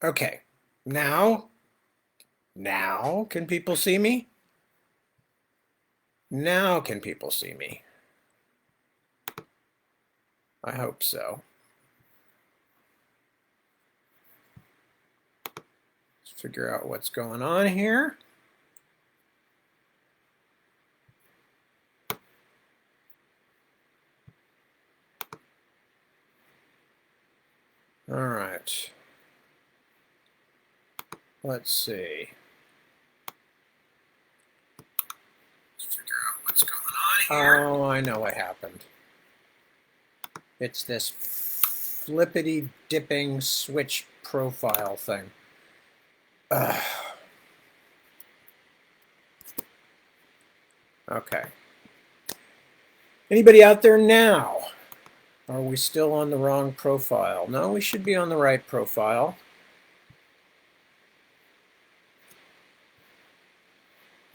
Okay, now can people see me? Now can people see me? I hope so. Let's figure out what's going on here. All right. Let's see. Let's figure out what's going on here. Oh, I know what happened. It's this flippity dipping switch profile thing. Ugh. Okay. Anybody out there now? Are we still on the wrong profile? No, we should be on the right profile.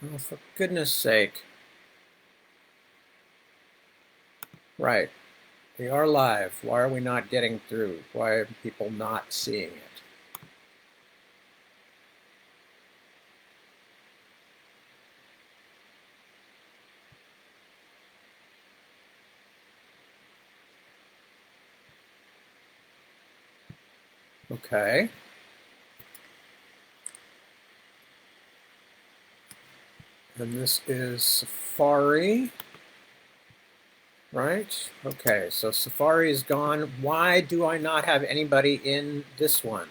Oh, for goodness sake. Right. We are live. Why are we not getting through? Why are people not seeing it? Okay. And this is Safari, right? Okay, so Safari is gone. Why do I not have anybody in this one?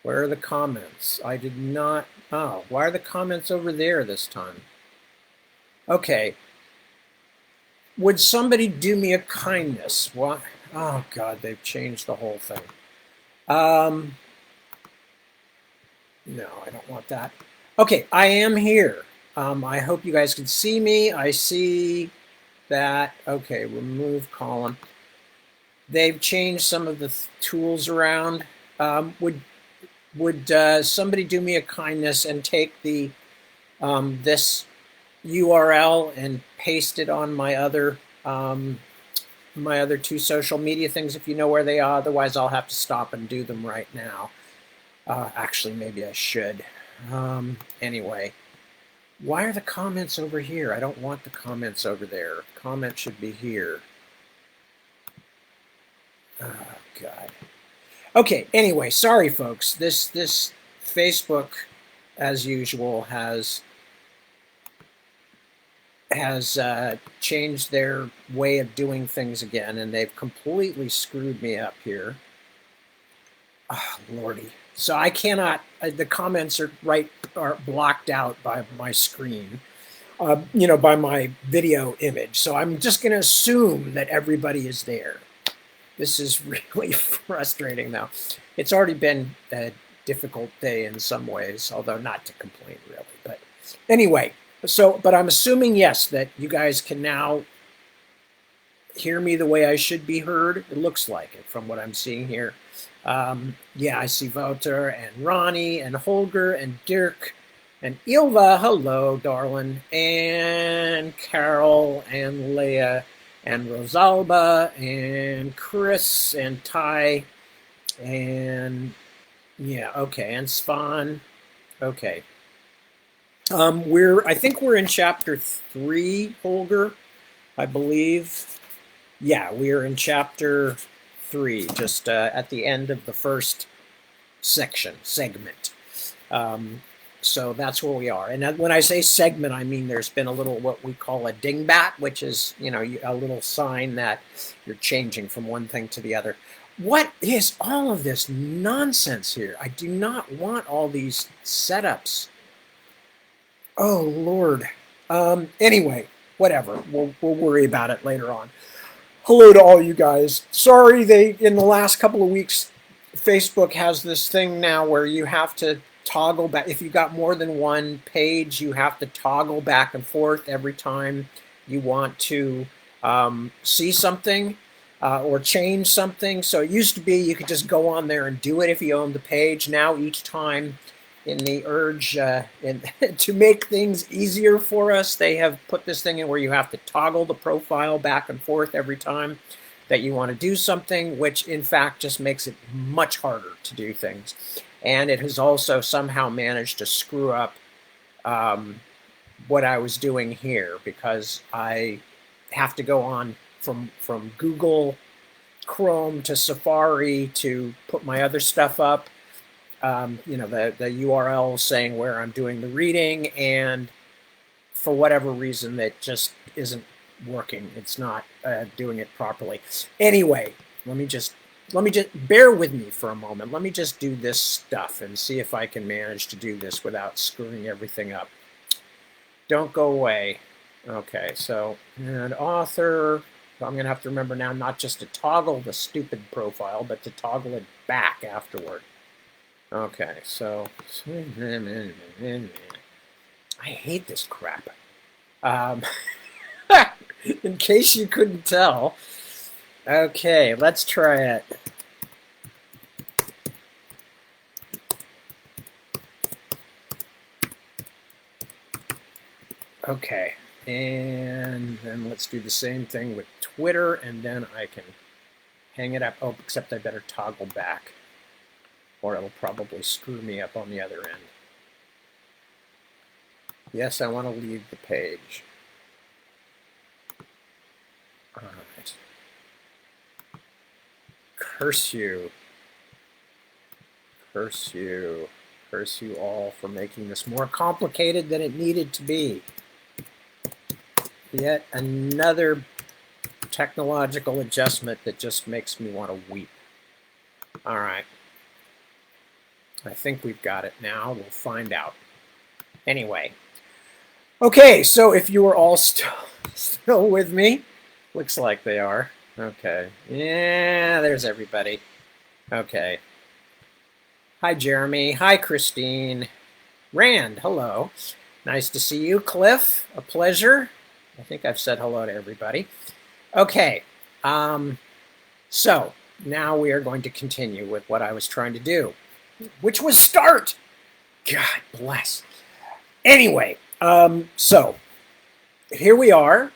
Where are the comments? I did not. Oh, why are the comments over there this time? Okay. Would somebody do me a kindness? What? Oh, God, they've changed the whole thing. No, I don't want that. Okay, I am here. I hope you guys can see me. I see that. Okay, remove column. They've changed some of the tools around. Would somebody do me a kindness and take the this URL and paste it on my other two social media things if you know where they are? Otherwise, I'll have to stop and do them right now. Actually, maybe I should. Anyway, why are the comments over here? I don't want the comments over there. Comments should be here. Oh, God. Okay, anyway, sorry, folks. This Facebook, as usual, has changed their way of doing things again, and they've completely screwed me up here. Oh, Lordy. So I cannot, the comments are blocked out by my screen, by my video image. So I'm just going to assume that everybody is there. This is really frustrating now. It's already been a difficult day in some ways, although not to complain really. But anyway, but I'm assuming, yes, that you guys can now hear me the way I should be heard. It looks like it from what I'm seeing here. Yeah, I see Wouter and Ronnie and Holger and Dirk and Ilva, hello, darling, and Carol and Leah and Rosalba and Chris and Ty and yeah, okay, and Svan. Okay. I think we're in chapter 3, Holger, I believe. Yeah, we are in chapter 3, just at the end of the first segment. So that's where we are. And when I say segment, I mean there's been a little what we call a dingbat, which is, a little sign that you're changing from one thing to the other. What is all of this nonsense here? I do not want all these setups. Oh, Lord. Anyway, whatever. We'll worry about it later on. Hello to all you guys. Sorry, in the last couple of weeks, Facebook has this thing now where you have to toggle back. If you got more than one page, you have to toggle back and forth every time you want to see something or change something. So it used to be you could just go on there and do it if you owned the page. Now each time, in the urge to make things easier for us, they have put this thing in where you have to toggle the profile back and forth every time. that you want to do something, which in fact just makes it much harder to do things. And it has also somehow managed to screw up what I was doing here, because I have to go on from Google Chrome to Safari to put my other stuff up. The URL saying where I'm doing the reading, and for whatever reason that just isn't working. It's not doing it properly. Anyway, let me just bear with me for a moment. Let me just do this stuff and see if I can manage to do this without screwing everything up. Don't go away. Okay, so and author. I'm going to have to remember now not just to toggle the stupid profile, but to toggle it back afterward. Okay, so I hate this crap. In case you couldn't tell. Okay, let's try it. Okay, and then let's do the same thing with Twitter, and then I can hang it up. Oh, except I better toggle back, or it'll probably screw me up on the other end. Yes, I want to leave the page. All right. Curse you. Curse you. Curse you all for making this more complicated than it needed to be. Yet another technological adjustment that just makes me want to weep. All right. I think we've got it now. We'll find out. Anyway. Okay, so if you are all still with me, looks like they are. Okay. Yeah, there's everybody. Okay. Hi, Jeremy. Hi, Christine. Rand, hello. Nice to see you. Cliff, a pleasure. I think I've said hello to everybody. Okay. So now we are going to continue with what I was trying to do, which was start. God bless. Anyway, so here we are.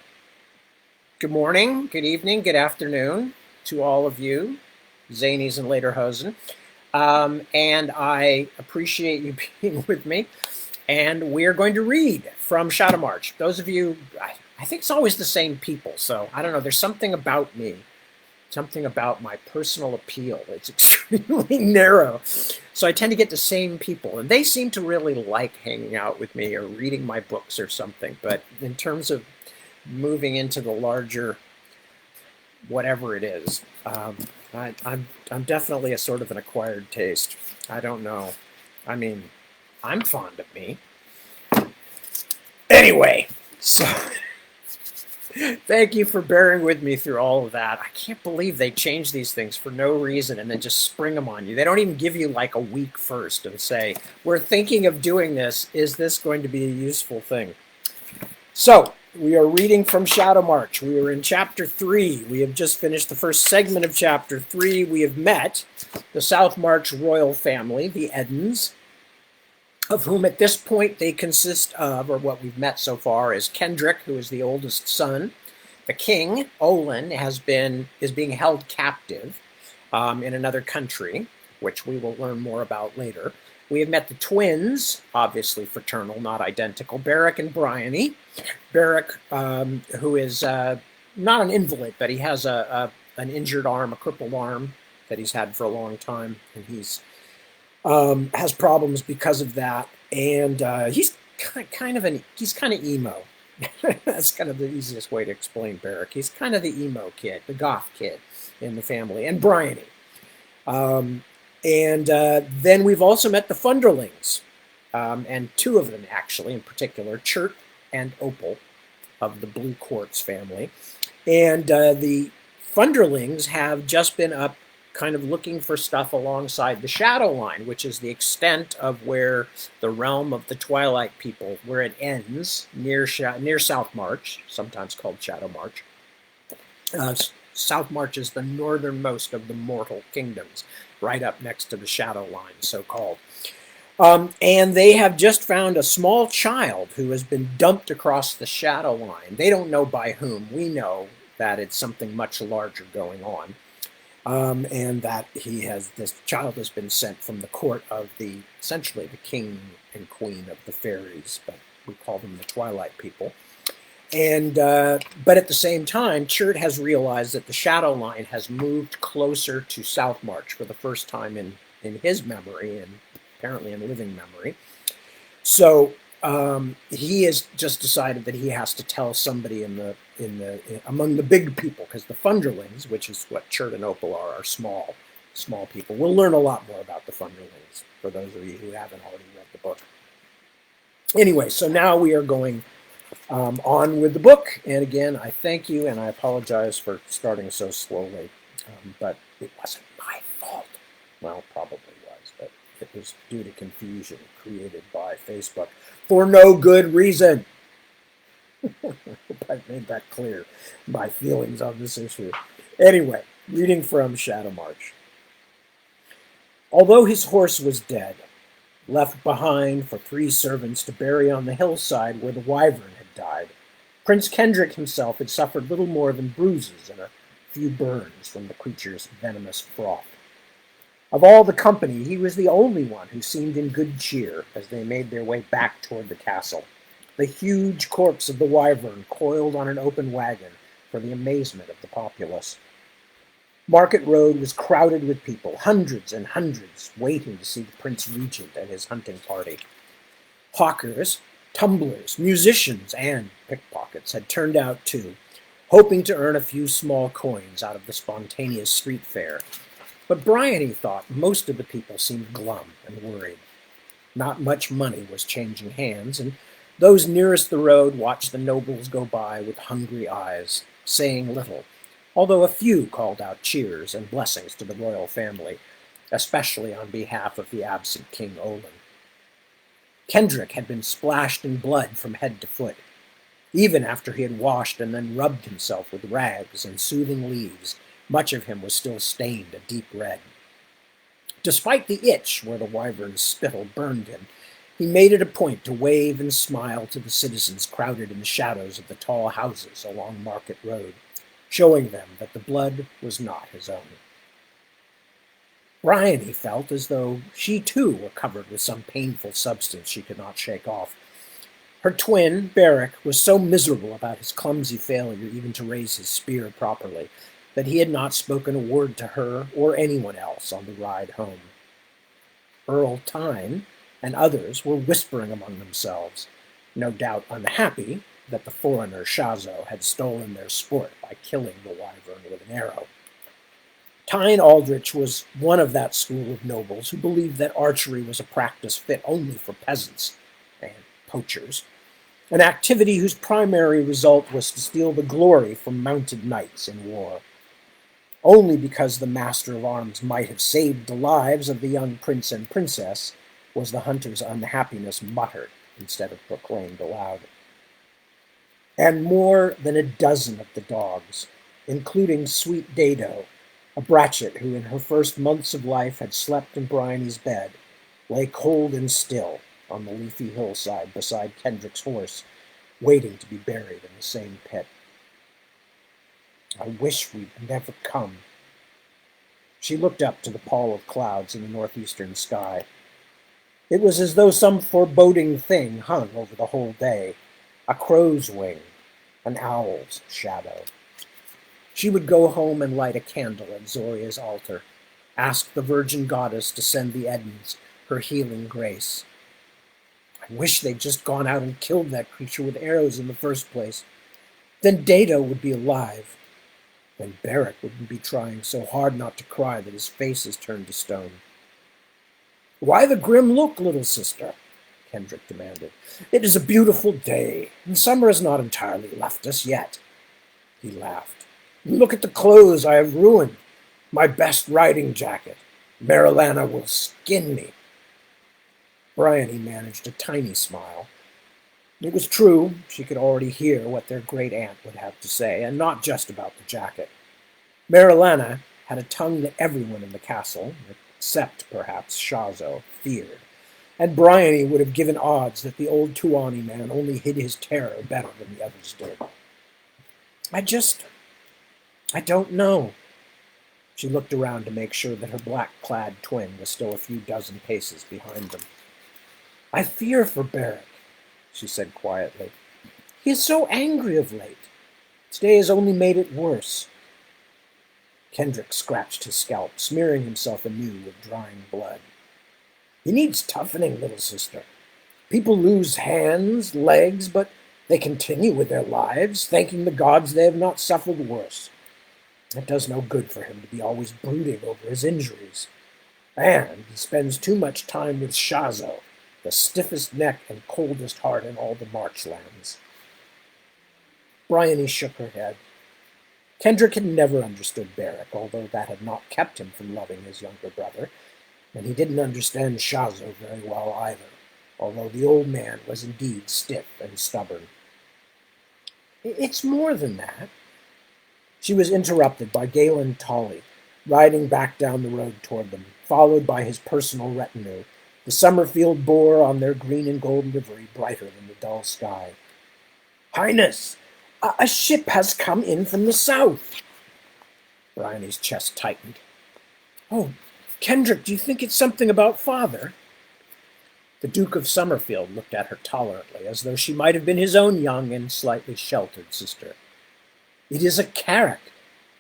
Good morning, good evening, good afternoon to all of you, Zanies and Lederhosen. And I appreciate you being with me. And we're going to read from Shadowmarch. Those of you, I think it's always the same people. So I don't know, there's something about me, something about my personal appeal. It's extremely narrow. So I tend to get the same people. And they seem to really like hanging out with me or reading my books or something. But in terms of moving into the larger whatever it is, I'm definitely a sort of an acquired taste. I don't know. I mean, I'm fond of me. Anyway, so thank you for bearing with me through all of that. I can't believe they change these things for no reason and then just spring them on you. They don't even give you like a week first and say, we're thinking of doing this. Is this going to be a useful thing? So we are reading from Shadowmarch. We are in Chapter 3. We have just finished the first segment of Chapter 3. We have met the Southmarch royal family, the Eddens, of whom at this point they consist of, or what we've met so far, is Kendrick, who is the oldest son. The king, Olin, is being held captive in another country, which we will learn more about later. We have met the twins, obviously fraternal, not identical, Beric and Bryony. Beric, who is not an invalid, but he has an injured arm, a crippled arm that he's had for a long time, and he's has problems because of that. And he's kind of emo. That's kind of the easiest way to explain Beric. He's kind of the emo kid, the goth kid in the family, and Bryony. And then we've also met the Funderlings, and two of them actually, in particular, Chert and Opal of the Blue Quartz family. And the Funderlings have just been up kind of looking for stuff alongside the Shadow Line, which is the extent of where the realm of the Twilight people, where it ends, near Southmarch, sometimes called Shadowmarch. Southmarch is the northernmost of the mortal kingdoms, right up next to the Shadow Line, so-called. And they have just found a small child who has been dumped across the Shadow Line. They don't know by whom. We know that it's something much larger going on, and that this child has been sent from the court of essentially the king and queen of the fairies, but we call them the Twilight people. And but at the same time, Chert has realized that the shadow line has moved closer to Southmarch for the first time in his memory, and apparently in living memory. So he has just decided that he has to tell somebody among the big people, because the Funderlings, which is what Chert and Opal are small people. We'll learn a lot more about the Funderlings for those of you who haven't already read the book. Anyway, so now we are going on with the book, and again, I thank you, and I apologize for starting so slowly, but it wasn't my fault. Well, probably was, but it was due to confusion created by Facebook for no good reason. I've made that clear, my feelings on this issue. Anyway, reading from Shadowmarch. Although his horse was dead, left behind for 3 servants to bury on the hillside where the wyvern had died, Prince Kendrick himself had suffered little more than bruises and a few burns from the creature's venomous froth. Of all the company, he was the only one who seemed in good cheer as they made their way back toward the castle, the huge corpse of the wyvern coiled on an open wagon for the amazement of the populace. Market Road was crowded with people, hundreds and hundreds, waiting to see the Prince Regent and his hunting party. Hawkers, tumblers, musicians, and pickpockets had turned out too, hoping to earn a few small coins out of the spontaneous street fair. But Bryony thought most of the people seemed glum and worried. Not much money was changing hands, and those nearest the road watched the nobles go by with hungry eyes, saying little, although a few called out cheers and blessings to the royal family, especially on behalf of the absent King Olin. Kendrick had been splashed in blood from head to foot. Even after he had washed and then rubbed himself with rags and soothing leaves, much of him was still stained a deep red. Despite the itch where the wyvern's spittle burned him, he made it a point to wave and smile to the citizens crowded in the shadows of the tall houses along Market Road, showing them that the blood was not his own. Bryony felt as though she too were covered with some painful substance she could not shake off. Her twin, Barrick, was so miserable about his clumsy failure even to raise his spear properly that he had not spoken a word to her or anyone else on the ride home. Earl Tyne and others were whispering among themselves, no doubt unhappy that the foreigner Shazo had stolen their sport by killing the wyvern with an arrow. Tyne Aldrich was one of that school of nobles who believed that archery was a practice fit only for peasants and poachers, an activity whose primary result was to steal the glory from mounted knights in war. Only because the master of arms might have saved the lives of the young prince and princess was the hunter's unhappiness muttered instead of proclaimed aloud. And more than a dozen of the dogs, including sweet Dado, a Bratchet who in her first months of life had slept in Bryony's bed, lay cold and still on the leafy hillside beside Kendrick's horse, waiting to be buried in the same pit. I wish we'd never come. She looked up to the pall of clouds in the northeastern sky. It was as though some foreboding thing hung over the whole day, a crow's wing, an owl's shadow. She would go home and light a candle at Zoria's altar, ask the virgin goddess to send the Edens her healing grace. I wish they'd just gone out and killed that creature with arrows in the first place. Then Dado would be alive. Then Barrick wouldn't be trying so hard not to cry that his face is turned to stone. Why the grim look, little sister? Kendrick demanded. It is a beautiful day, and summer has not entirely left us yet. He laughed. Look at the clothes I have ruined. My best riding jacket. Marilana will skin me. Bryony managed a tiny smile. It was true, she could already hear what their great-aunt would have to say, and not just about the jacket. Marilana had a tongue that everyone in the castle, except perhaps Shazo, feared, and Bryony would have given odds that the old Tuani man only hid his terror better than the others did. I don't know. She looked around to make sure that her black-clad twin was still a few dozen paces behind them. I fear for Beric, she said quietly. He is so angry of late. Today has only made it worse. Kendrick scratched his scalp, smearing himself anew with drying blood. He needs toughening, little sister. People lose hands, legs, but they continue with their lives, thanking the gods they have not suffered worse. It does no good for him to be always brooding over his injuries. And he spends too much time with Shazo, the stiffest neck and coldest heart in all the marchlands. Bryony shook her head. Kendrick had never understood Beric, although that had not kept him from loving his younger brother, and he didn't understand Shazo very well either, although the old man was indeed stiff and stubborn. It's more than that. She was interrupted by Galen Tolley, riding back down the road toward them, followed by his personal retinue, the Summerfield boar on their green and gold livery brighter than the dull sky. Highness, a ship has come in from the south. Bryony's chest tightened. Oh, Kendrick, do you think it's something about father? The Duke of Summerfield looked at her tolerantly, as though she might have been his own young and slightly sheltered sister. It is a carrack,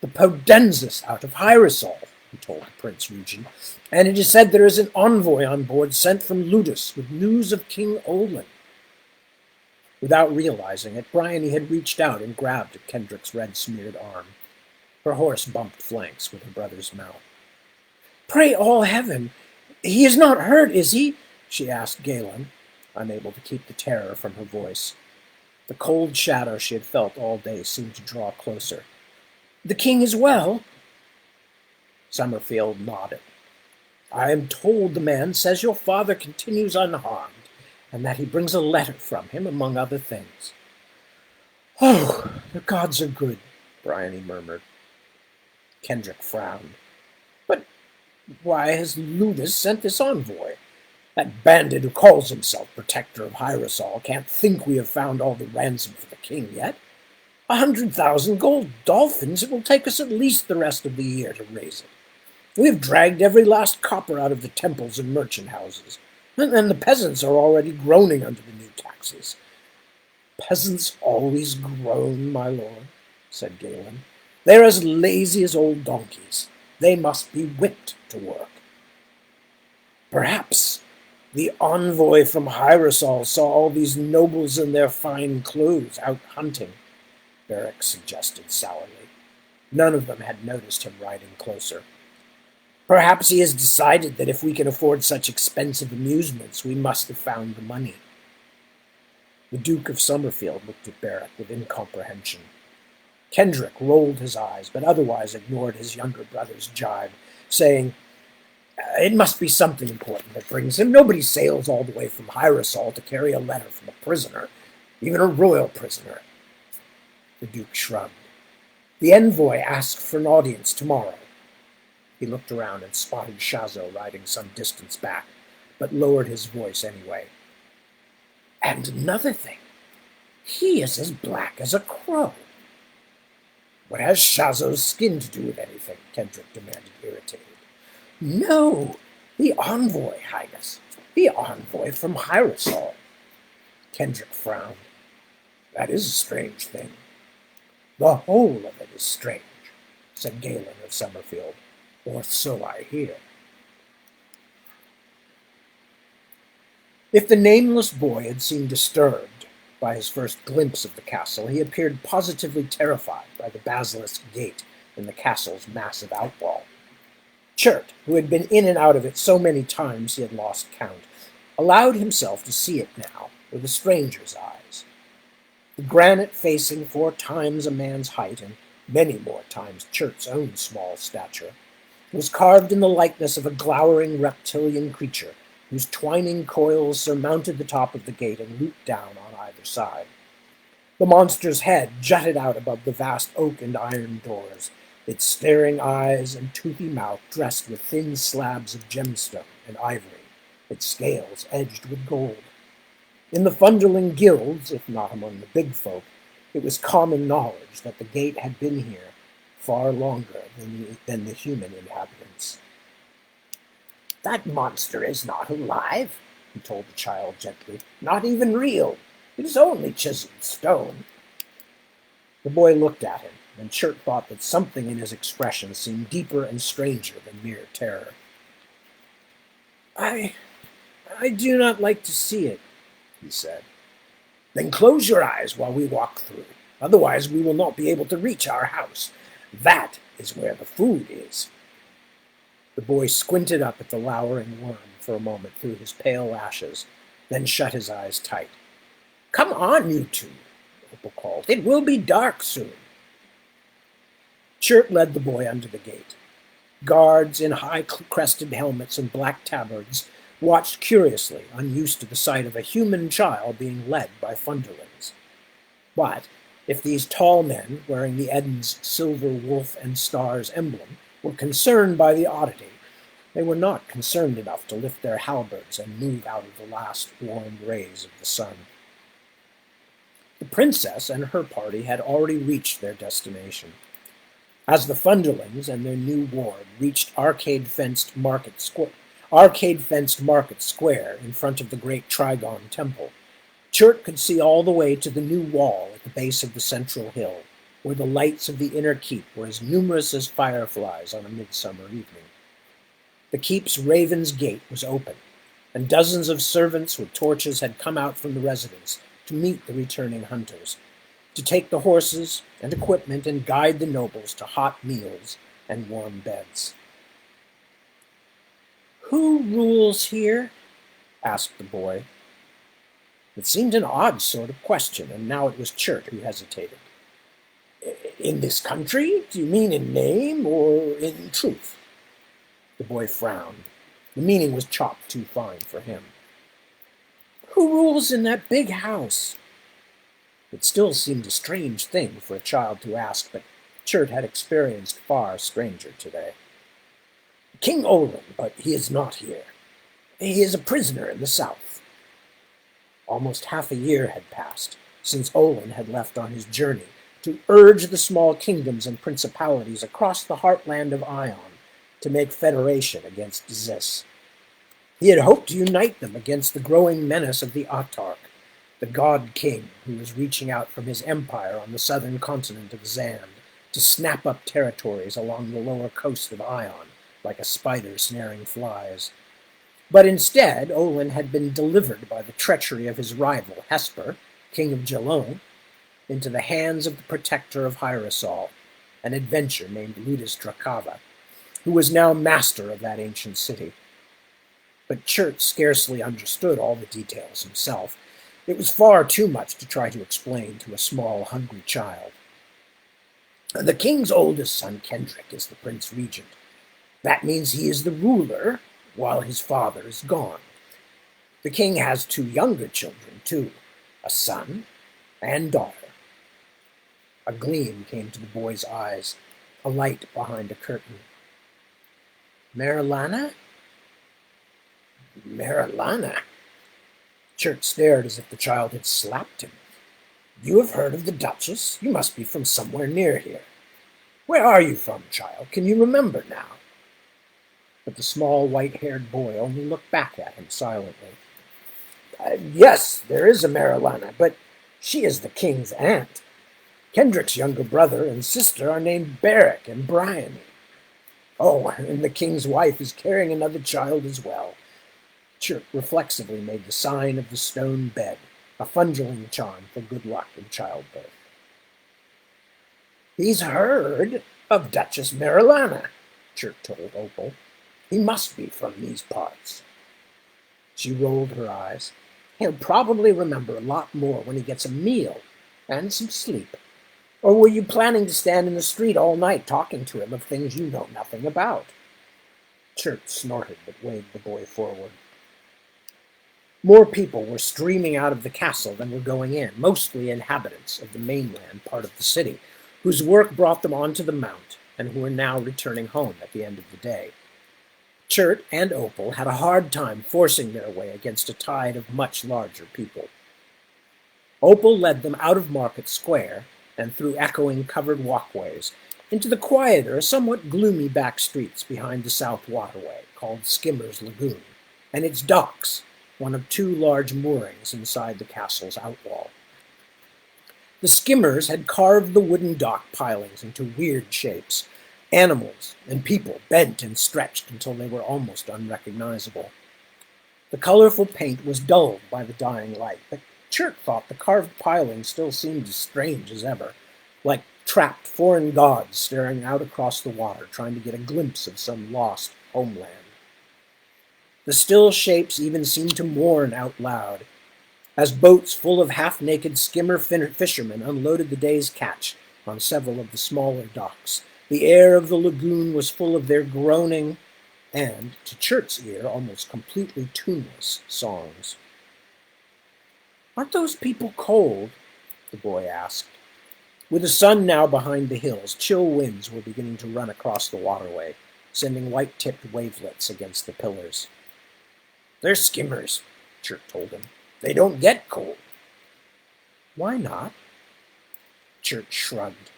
the Podensis out of Hyrosol, he told the Prince Regent, and it is said there is an envoy on board sent from Ludus with news of King Olin. Without realizing it, Bryony had reached out and grabbed at Kendrick's red-smeared arm. Her horse bumped flanks with her brother's mount. Pray all heaven, he is not hurt, is he? She asked Galen, unable to keep the terror from her voice. The cold shadow she had felt all day seemed to draw closer. The king is well? Summerfield nodded. I am told the man says your father continues unharmed, and that he brings a letter from him, among other things. Oh, the gods are good, Bryony murmured. Kendrick frowned. But why has Ludus sent this envoy? That bandit who calls himself protector of Hyrosol can't think we have found all the ransom for the king yet. 100,000 gold dolphins, it will take us at least the rest of the year to raise it. We have dragged every last copper out of the temples and merchant houses, and the peasants are already groaning under the new taxes. Peasants always groan, my lord, said Galen. They're as lazy as old donkeys. They must be whipped to work. Perhaps the envoy from Hyrosol saw all these nobles in their fine clothes out hunting, Beric suggested sourly. None of them had noticed him riding closer. Perhaps he has decided that if we can afford such expensive amusements, we must have found the money. The Duke of Summerfield looked at Beric with incomprehension. Kendrick rolled his eyes, but otherwise ignored his younger brother's jibe, saying, It must be something important that brings him. Nobody sails all the way from Hyrosol to carry a letter from a prisoner, even a royal prisoner. The Duke shrugged. The envoy asked for an audience tomorrow. He looked around and spotted Shazo riding some distance back, but lowered his voice anyway. And another thing, he is as black as a crow. What has Shazo's skin to do with anything? Kendrick demanded, irritated. No, the envoy, Highness. The envoy from Hyrosol. Kendrick frowned. That is a strange thing. The whole of it is strange, said Galen of Summerfield. Or so I hear. If the nameless boy had seemed disturbed by his first glimpse of the castle, he appeared positively terrified by the basilisk gate in the castle's massive outwall. Chert, who had been in and out of it so many times he had lost count, allowed himself to see it now with a stranger's eyes. The granite facing 4 times a man's height and many more times Chert's own small stature was carved in the likeness of a glowering reptilian creature whose twining coils surmounted the top of the gate and looped down on either side. The monster's head jutted out above the vast oak and iron doors, its staring eyes and toothy mouth dressed with thin slabs of gemstone and ivory, its scales edged with gold. In the Funderling guilds, if not among the big folk, it was common knowledge that the gate had been here far longer than the human inhabitants. That monster is not alive, he told the child gently. Not even real. It is only chiseled stone. The boy looked at him, and Chert thought that something in his expression seemed deeper and stranger than mere terror. I do not like to see it, he said. Then close your eyes while we walk through. Otherwise we will not be able to reach our house. That is where the food is. The boy squinted up at the lowering worm for a moment through his pale lashes, then shut his eyes tight. Come on, you two, Opal called. It will be dark soon. Chert led the boy under the gate. Guards in high-crested helmets and black tabards watched curiously, unused to the sight of a human child being led by Funderlings. But if these tall men, wearing the Eden's silver wolf and stars emblem, were concerned by the oddity, they were not concerned enough to lift their halberds and move out of the last warm rays of the sun. The princess and her party had already reached their destination. As the Funderlings and their new ward reached arcade-fenced market square in front of the great Trigon Temple, Chert could see all the way to the new wall at the base of the central hill, where the lights of the inner keep were as numerous as fireflies on a midsummer evening. The keep's Raven's Gate was open, and dozens of servants with torches had come out from the residence to meet the returning hunters, to take the horses and equipment and guide the nobles to hot meals and warm beds. "Who rules here?" asked the boy. It seemed an odd sort of question, and now it was Chert who hesitated. In this country? Do you mean in name or in truth? The boy frowned. The meaning was chopped too fine for him. Who rules in that big house? It still seemed a strange thing for a child to ask, but Chert had experienced far stranger today. King Olin, but he is not here. He is a prisoner in the south. Almost half a year had passed since Olin had left on his journey to urge the small kingdoms and principalities across the heartland of Ion to make federation against Zis. He had hoped to unite them against the growing menace of the Autarch, the god king who was reaching out from his empire on the southern continent of Zand to snap up territories along the lower coast of Ion like a spider snaring flies. But instead, Olin had been delivered by the treachery of his rival, Hesper, king of Gelone, into the hands of the protector of Hyrosol, an adventurer named Ludus Drakava, who was now master of that ancient city. But Chert scarcely understood all the details himself. It was far too much to try to explain to a small, hungry child. The king's oldest son, Kendrick, is the prince regent. That means he is the ruler while his father is gone. The king has 2 younger children, too, a son and daughter. A gleam came to the boy's eyes, a light behind a curtain. Marilana? Marilana? Chert stared as if the child had slapped him. You have heard of the Duchess? You must be from somewhere near here. Where are you from, child? Can you remember now? But the small, white-haired boy only looked back at him silently. Yes, there is a Marilana, but she is the king's aunt. Kendrick's younger brother and sister are named Barrick and Bryony. Oh, and the king's wife is carrying another child as well. Chert reflexively made the sign of the stone bed, a Funderling charm for good luck in childbirth. He's heard of Duchess Marilana, Chert told Opal. He must be from these parts. She rolled her eyes. He'll probably remember a lot more when he gets a meal and some sleep. Or were you planning to stand in the street all night talking to him of things you know nothing about? Chert snorted but waved the boy forward. More people were streaming out of the castle than were going in, mostly inhabitants of the mainland part of the city, whose work brought them onto the mount and who were now returning home at the end of the day. Chert and Opal had a hard time forcing their way against a tide of much larger people. Opal led them out of Market Square and through echoing covered walkways, into the quieter, somewhat gloomy back streets behind the South Waterway, called Skimmer's Lagoon, and its docks, one of two large moorings inside the castle's outwall. The skimmers had carved the wooden dock pilings into weird shapes, animals and people bent and stretched until they were almost unrecognizable. The colorful paint was dulled by the dying light, but Chirk thought the carved pilings still seemed as strange as ever, like trapped foreign gods staring out across the water, trying to get a glimpse of some lost homeland. The still shapes even seemed to mourn out loud, as boats full of half-naked skimmer fishermen unloaded the day's catch on several of the smaller docks. The air of the lagoon was full of their groaning and, to Chirk's ear, almost completely tuneless songs. "Aren't those people cold?" the boy asked. With the sun now behind the hills, chill winds were beginning to run across the waterway, sending white-tipped wavelets against the pillars. "They're skimmers," Chirk told him. "They don't get cold." "Why not?" Chirk shrugged.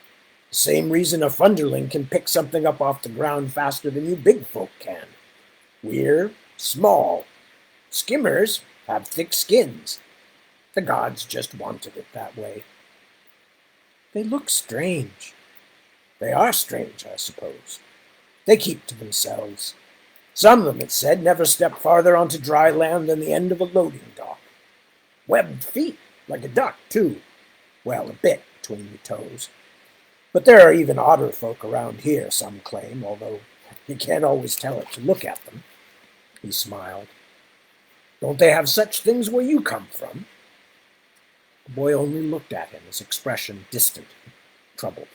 "The same reason a funderling can pick something up off the ground faster than you big folk can. We're small. Skimmers have thick skins. The gods just wanted it that way." "They look strange." "They are strange, I suppose. They keep to themselves. Some of them, it said, never step farther onto dry land than the end of a loading dock. Webbed feet, like a duck, too. Well, a bit between the toes. But there are even odder folk around here, some claim, although you can't always tell it to look at them." He smiled. "Don't they have such things where you come from?" The boy only looked at him, his expression distant, troubled.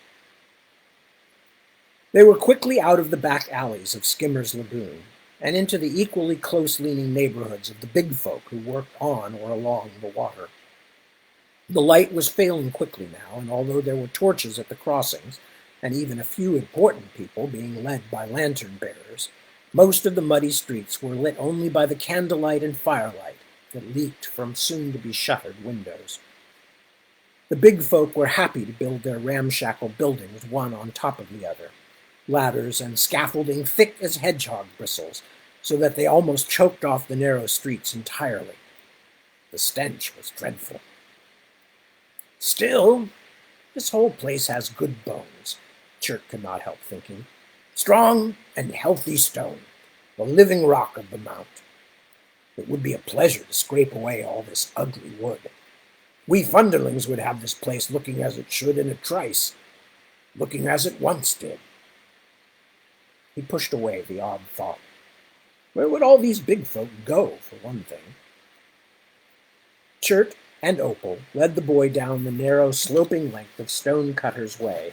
They were quickly out of the back alleys of Skimmer's Lagoon and into the equally close-leaning neighborhoods of the big folk who worked on or along the water. The light was failing quickly now, and although there were torches at the crossings, and even a few important people being led by lantern-bearers, most of the muddy streets were lit only by the candlelight and firelight that leaked from soon-to-be-shuttered windows. The big folk were happy to build their ramshackle buildings one on top of the other, ladders and scaffolding thick as hedgehog bristles, so that they almost choked off the narrow streets entirely. The stench was dreadful. "Still, this whole place has good bones," Chirk could not help thinking. "Strong and healthy stone, the living rock of the mount. It would be a pleasure to scrape away all this ugly wood. We funderlings would have this place looking as it should in a trice, looking as it once did." He pushed away the odd thought. Where would all these big folk go, for one thing? Chert and Opal led the boy down the narrow, sloping length of Stonecutter's Way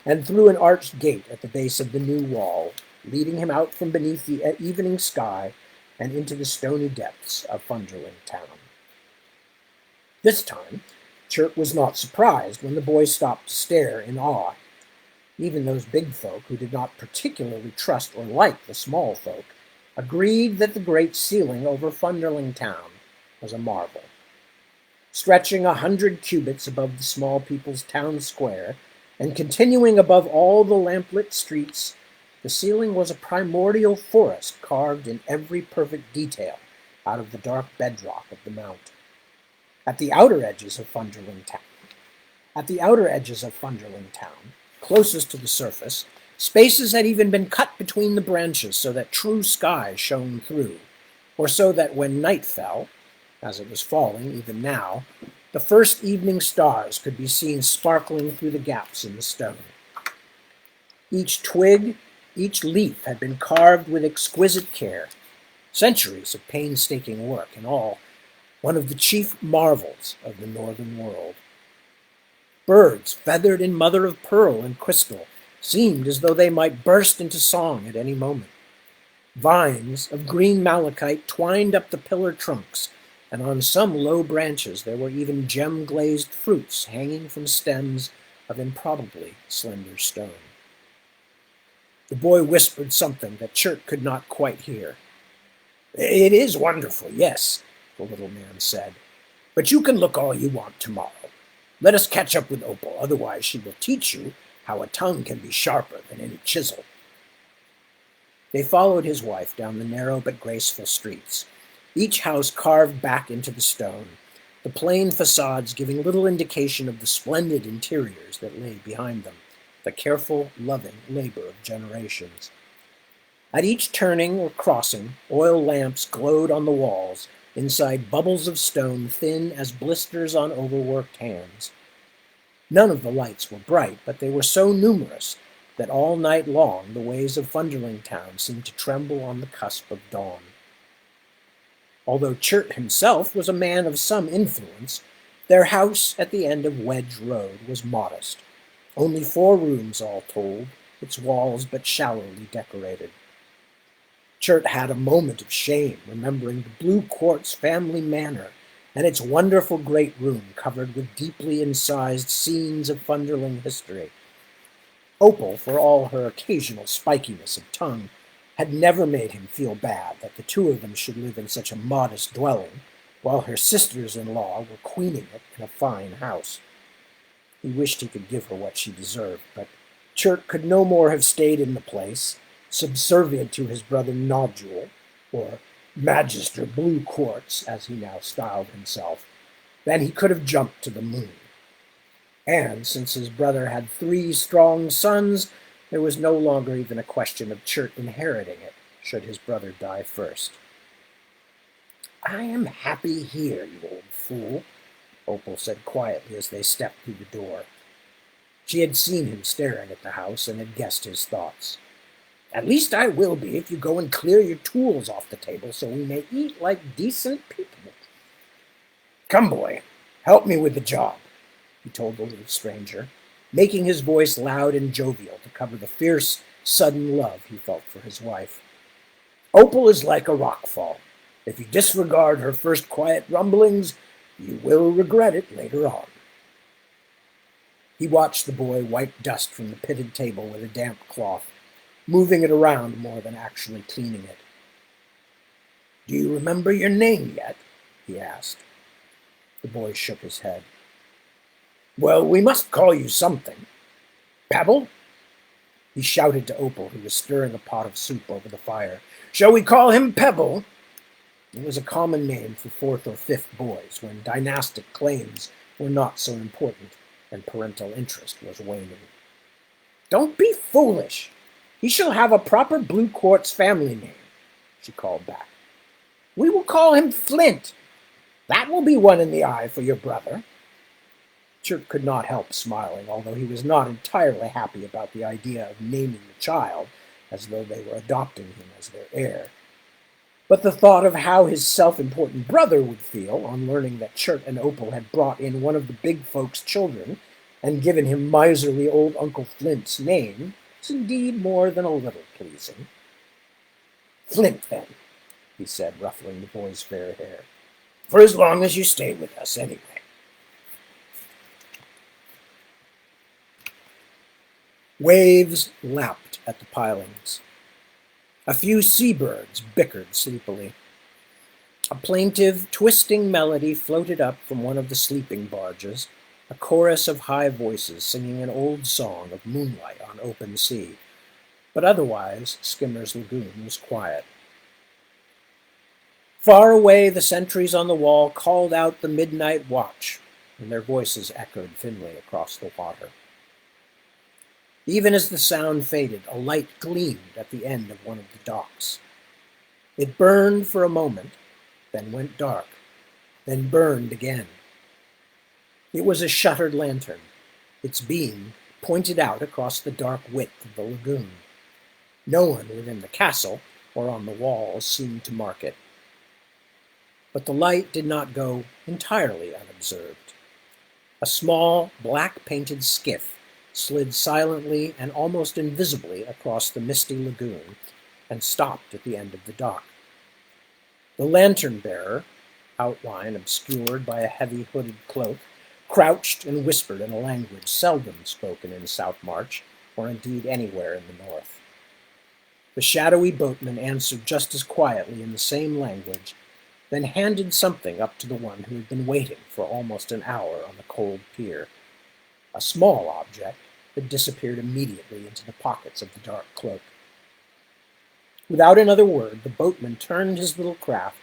and through an arched gate at the base of the new wall, leading him out from beneath the evening sky and into the stony depths of Funderling Town. This time, Chert was not surprised when the boy stopped to stare in awe. Even those big folk, who did not particularly trust or like the small folk, agreed that the great ceiling over Funderling Town was a marvel. Stretching 100 cubits above the small people's town square, and continuing above all the lamplit streets, the ceiling was a primordial forest carved in every perfect detail out of the dark bedrock of the mount. At the outer edges of Funderling Town, closest to the surface, spaces had even been cut between the branches so that true sky shone through, or so that when night fell, as it was falling even now, the first evening stars could be seen sparkling through the gaps in the stone. Each twig, each leaf had been carved with exquisite care, centuries of painstaking work in all, one of the chief marvels of the northern world. Birds, feathered in mother of pearl and crystal, seemed as though they might burst into song at any moment. Vines of green malachite twined up the pillar trunks, and on some low branches there were even gem-glazed fruits hanging from stems of improbably slender stone. The boy whispered something that Chert could not quite hear. "It is wonderful, yes," the little man said. "But you can look all you want tomorrow. Let us catch up with Opal, otherwise she will teach you how a tongue can be sharper than any chisel. They followed his wife down the narrow but graceful streets, each house carved back into the stone, the plain facades giving little indication of the splendid interiors that lay behind them, the careful, loving labor of generations. At each turning or crossing, oil lamps glowed on the walls, inside bubbles of stone thin as blisters on overworked hands. None of the lights were bright, but they were so numerous that all night long the ways of Funderling Town seemed to tremble on the cusp of dawn. Although Chert himself was a man of some influence, their house at the end of Wedge Road was modest. Only 4 rooms all told, its walls but shallowly decorated. Chert had a moment of shame, remembering the Blue Quartz family manor and its wonderful great room covered with deeply incised scenes of Funderling history. Opal, for all her occasional spikiness of tongue, had never made him feel bad that the two of them should live in such a modest dwelling, while her sisters-in-law were queening it in a fine house. He wished he could give her what she deserved, but Chert could no more have stayed in the place, subservient to his brother Nodule, or Magister Blue Quartz, as he now styled himself, than he could have jumped to the moon. And since his brother had 3 strong sons, there was no longer even a question of Chert inheriting it, should his brother die first. "I am happy here, you old fool," Opal said quietly as they stepped through the door. She had seen him staring at the house and had guessed his thoughts. "At least I will be if you go and clear your tools off the table so we may eat like decent people. Come, boy, help me with the job," he told the little stranger, making his voice loud and jovial to cover the fierce, sudden love he felt for his wife. "Opal is like a rockfall. If you disregard her first quiet rumblings, you will regret it later on." He watched the boy wipe dust from the pitted table with a damp cloth, moving it around more than actually cleaning it. "Do you remember your name yet?" he asked. The boy shook his head. "Well, we must call you something. Pebble?" He shouted to Opal, who was stirring a pot of soup over the fire. "Shall we call him Pebble?" It was a common name for 4th or 5th boys when dynastic claims were not so important and parental interest was waning. "Don't be foolish. He shall have a proper Blue Quartz family name," she called back. "We will call him Flint. That will be one in the eye for your brother." Chirk could not help smiling, although he was not entirely happy about the idea of naming the child as though they were adopting him as their heir. But the thought of how his self-important brother would feel on learning that Chert and Opal had brought in one of the big folks' children and given him miserly old Uncle Flint's name was indeed more than a little pleasing. "Flint, then," he said, ruffling the boy's fair hair, "for as long as you stay with us, anyway." Waves lapped at the pilings. A few seabirds bickered sleepily. A plaintive, twisting melody floated up from one of the sleeping barges, a chorus of high voices singing an old song of moonlight on open sea. But otherwise, Skimmer's Lagoon was quiet. Far away, the sentries on the wall called out the midnight watch, and their voices echoed thinly across the water. Even as the sound faded, a light gleamed at the end of one of the docks. It burned for a moment, then went dark, then burned again. It was a shuttered lantern. Its beam pointed out across the dark width of the lagoon. No one within the castle or on the walls seemed to mark it. But the light did not go entirely unobserved. A small, black-painted skiff slid silently and almost invisibly across the misty lagoon and stopped at the end of the dock. The lantern-bearer, outline obscured by a heavy hooded cloak, crouched and whispered in a language seldom spoken in Southmarch, or indeed anywhere in the north. The shadowy boatman answered just as quietly in the same language, then handed something up to the one who had been waiting for almost an hour on the cold pier. A small object, that disappeared immediately into the pockets of the dark cloak. Without another word, the boatman turned his little craft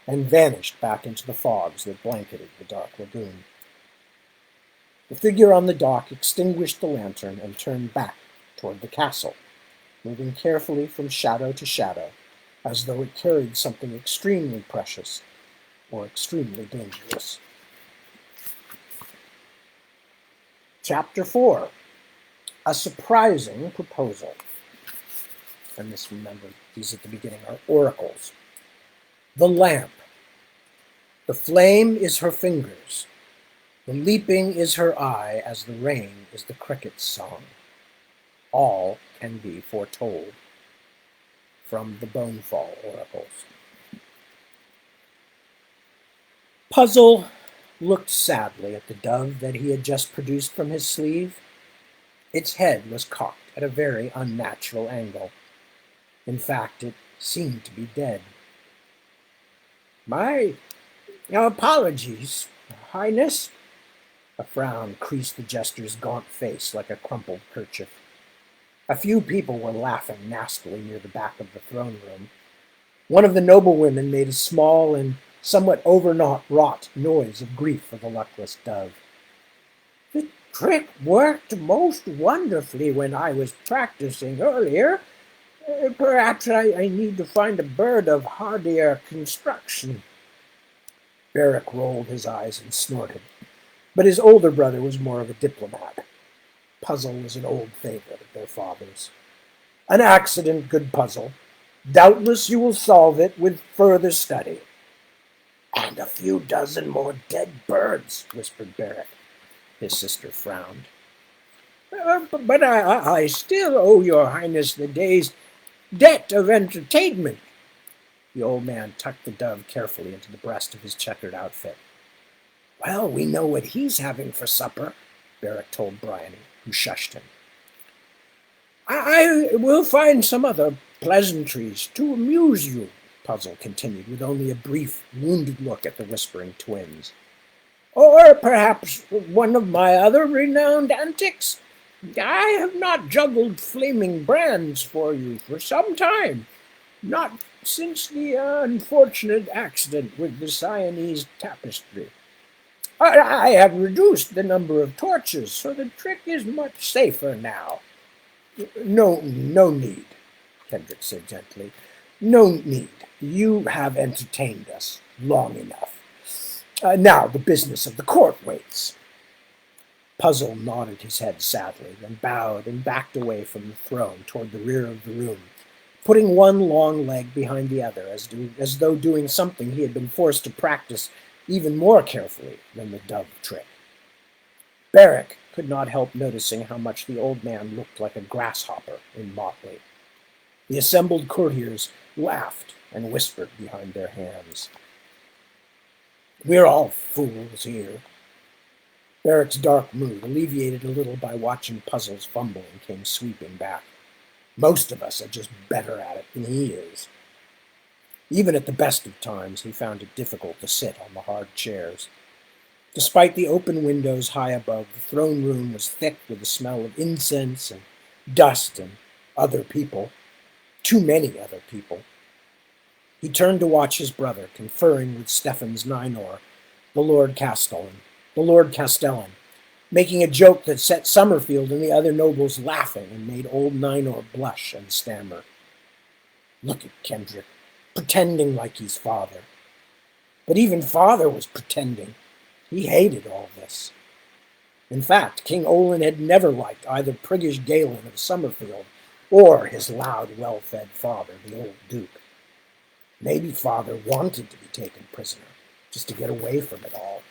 and vanished back into the fogs that blanketed the dark lagoon. The figure on the dock extinguished the lantern and turned back toward the castle, moving carefully from shadow to shadow, as though it carried something extremely precious or extremely dangerous. Chapter 4. A Surprising Proposal. And this, remember, these at the beginning are oracles. The lamp. The flame is her fingers. The leaping is her eye, as the rain is the cricket's song. All can be foretold. From the Bonefall Oracles. Puzzle looked sadly at the dove that he had just produced from his sleeve. Its head was cocked at a very unnatural angle. In fact, it seemed to be dead. My apologies, Highness. A frown creased the jester's gaunt face like a crumpled kerchief. A few people were laughing nastily near the back of the throne room. One of the noblewomen made a small and somewhat overwrought noise of grief for the luckless dove. The trick worked most wonderfully when I was practicing earlier. Perhaps I need to find a bird of hardier construction. Beric rolled his eyes and snorted, but his older brother was more of a diplomat. Puzzle was an old favorite of their father's. An accident, good Puzzle. Doubtless you will solve it with further study. And a few dozen more dead birds, whispered Beric. His sister frowned. But I still owe your Highness the day's debt of entertainment. The old man tucked the dove carefully into the breast of his checkered outfit. Well, we know what he's having for supper, Beric told Bryony, who shushed him. I will find some other pleasantries to amuse you, Puzzle continued, with only a brief, wounded look at the whispering twins. Or perhaps one of my other renowned antics? I have not juggled flaming brands for you for some time, not since the unfortunate accident with the Siamese tapestry. I have reduced the number of torches, so the trick is much safer now. No need, Kendrick said gently. No need. You have entertained us long enough. Now the business of the court waits. Puzzle nodded his head sadly, then bowed and backed away from the throne toward the rear of the room, putting one long leg behind the other, as though doing something he had been forced to practice even more carefully than the dove trick. Beric could not help noticing how much the old man looked like a grasshopper in motley. The assembled courtiers laughed and whispered behind their hands. We're all fools here. Beric's dark mood, alleviated a little by watching Puzzle's fumbling, came sweeping back. Most of us are just better at it than he is. Even at the best of times, he found it difficult to sit on the hard chairs. Despite the open windows high above, the throne room was thick with the smell of incense and dust and other people. Too many other people. He turned to watch his brother, conferring with Stefan's Ninor, the Lord Castellan, making a joke that set Summerfield and the other nobles laughing and made old Ninor blush and stammer. Look at Kendrick, pretending like he's father. But even father was pretending. He hated all this. In fact, King Olin had never liked either priggish Galen of Summerfield or his loud, well-fed father, the old Duke. Maybe father wanted to be taken prisoner, just to get away from it all.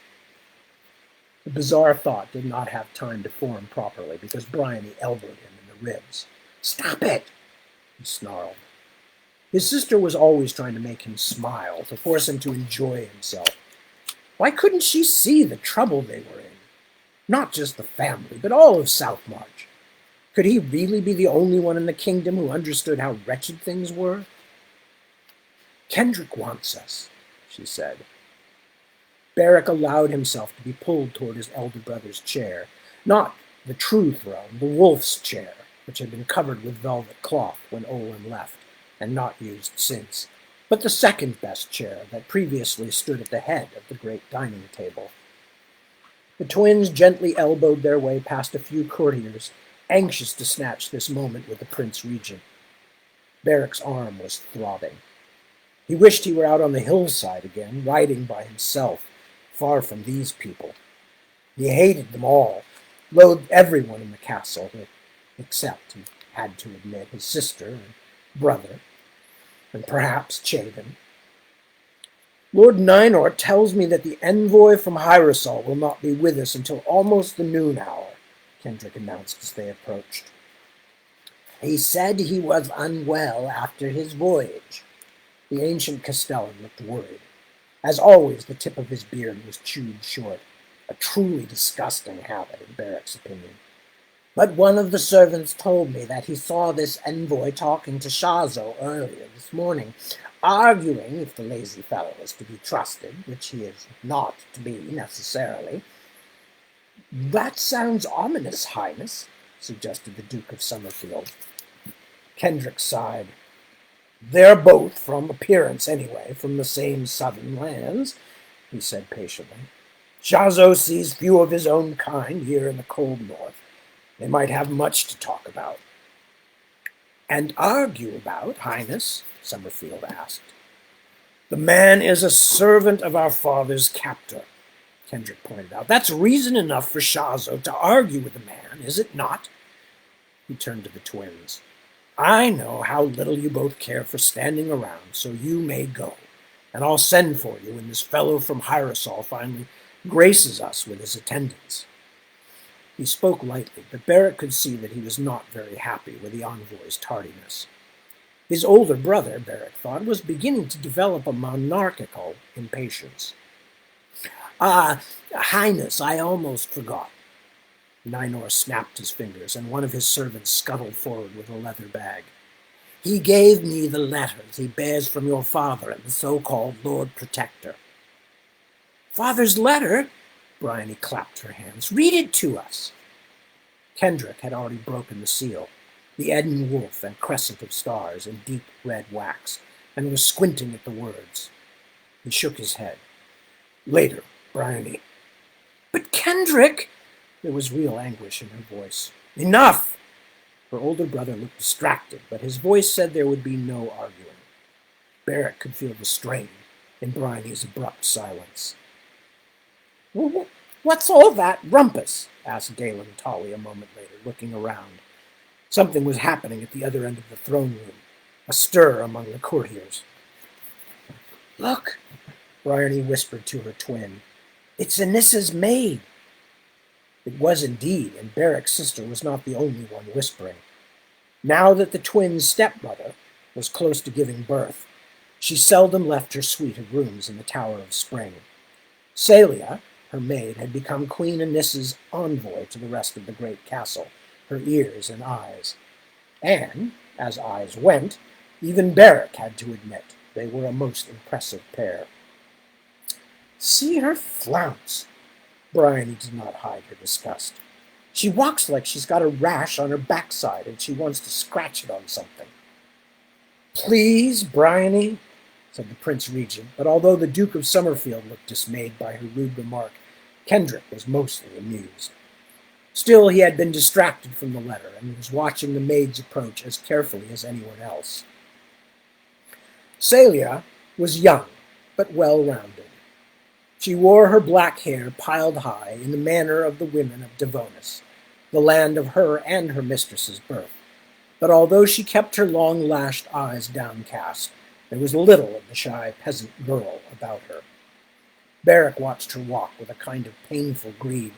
The bizarre thought did not have time to form properly because Bryony elbowed him in the ribs. Stop it, he snarled. His sister was always trying to make him smile, to force him to enjoy himself. Why couldn't she see the trouble they were in? Not just the family, but all of Southmarch. Could he really be the only one in the kingdom who understood how wretched things were? Kendrick wants us, she said. Beric allowed himself to be pulled toward his elder brother's chair, not The true throne, the wolf's chair, which had been covered with velvet cloth when Olin left, and not used since, but the second best chair that previously stood at the head of the great dining table. The twins gently elbowed their way past a few courtiers, anxious to snatch this moment with the Prince Regent. Beric's arm was throbbing. He wished he were out on the hillside again, riding by himself, far from these people. He hated them all, loathed everyone in the castle, except, he had to admit, his sister and brother, and perhaps Chavin. Lord Ninor tells me that the envoy from Hyrosol will not be with us until almost the noon hour, Kendrick announced as they approached. He said he was unwell after his voyage. The ancient Castellan looked worried. As always, the tip of his beard was chewed short, a truly disgusting habit, in Beric's opinion. But one of the servants told me that he saw this envoy talking to Shazo earlier this morning, arguing, if the lazy fellow is to be trusted, which he is not to be necessarily. That sounds ominous, Highness, suggested the Duke of Summerfield. Kendrick sighed. They're both, from appearance anyway, from the same southern lands, he said patiently. Shazo sees few of his own kind here in the cold north. They might have much to talk about. And argue about, Highness? Summerfield asked. The man is a servant of our father's captor, Kendrick pointed out. That's reason enough for Shazo to argue with the man, is it not? He turned to the twins. I know how little you both care for standing around, so you may go, and I'll send for you when this fellow from Hyrosol finally graces us with his attendance. He spoke lightly, but Beric could see that he was not very happy with the envoy's tardiness. His older brother, Beric thought, was beginning to develop a monarchical impatience. Highness, I almost forgot. Ninor snapped his fingers, and one of his servants scuttled forward with a leather bag. He gave me the letters he bears from your father and the so-called Lord Protector. Father's letter? Bryony clapped her hands. Read it to us. Kendrick had already broken the seal, the Eden wolf and crescent of stars in deep red wax, and was squinting at the words. He shook his head. Later, Bryony. But Kendrick! There was real anguish in her voice. Enough! Her older brother looked distracted, but his voice said there would be no arguing. Beric could feel the strain in Bryony's abrupt silence. What's all that rumpus? Asked Galen Tully a moment later, looking around. Something was happening at the other end of the throne room, a stir among the courtiers. Look, Bryony whispered to her twin. It's Anissa's maid. It was indeed, and Beric's sister was not the only one whispering. Now that the twins' stepmother was close to giving birth, she seldom left her suite of rooms in the Tower of Spring. Celia, her maid, had become Queen Anissa's envoy to the rest of the great castle, her ears and eyes. And, as eyes went, even Beric had to admit they were a most impressive pair. See her flounce! Bryony did not hide her disgust. She walks like she's got a rash on her backside and she wants to scratch it on something. Please, Bryony, said the Prince Regent, but although the Duke of Summerfield looked dismayed by her rude remark, Kendrick was mostly amused. Still, he had been distracted from the letter and was watching the maid's approach as carefully as anyone else. Celia was young, but well-rounded. She wore her black hair piled high in the manner of the women of Devonus, the land of her and her mistress's birth. But although she kept her long-lashed eyes downcast, there was little of the shy peasant girl about her. Beric watched her walk with a kind of painful greed,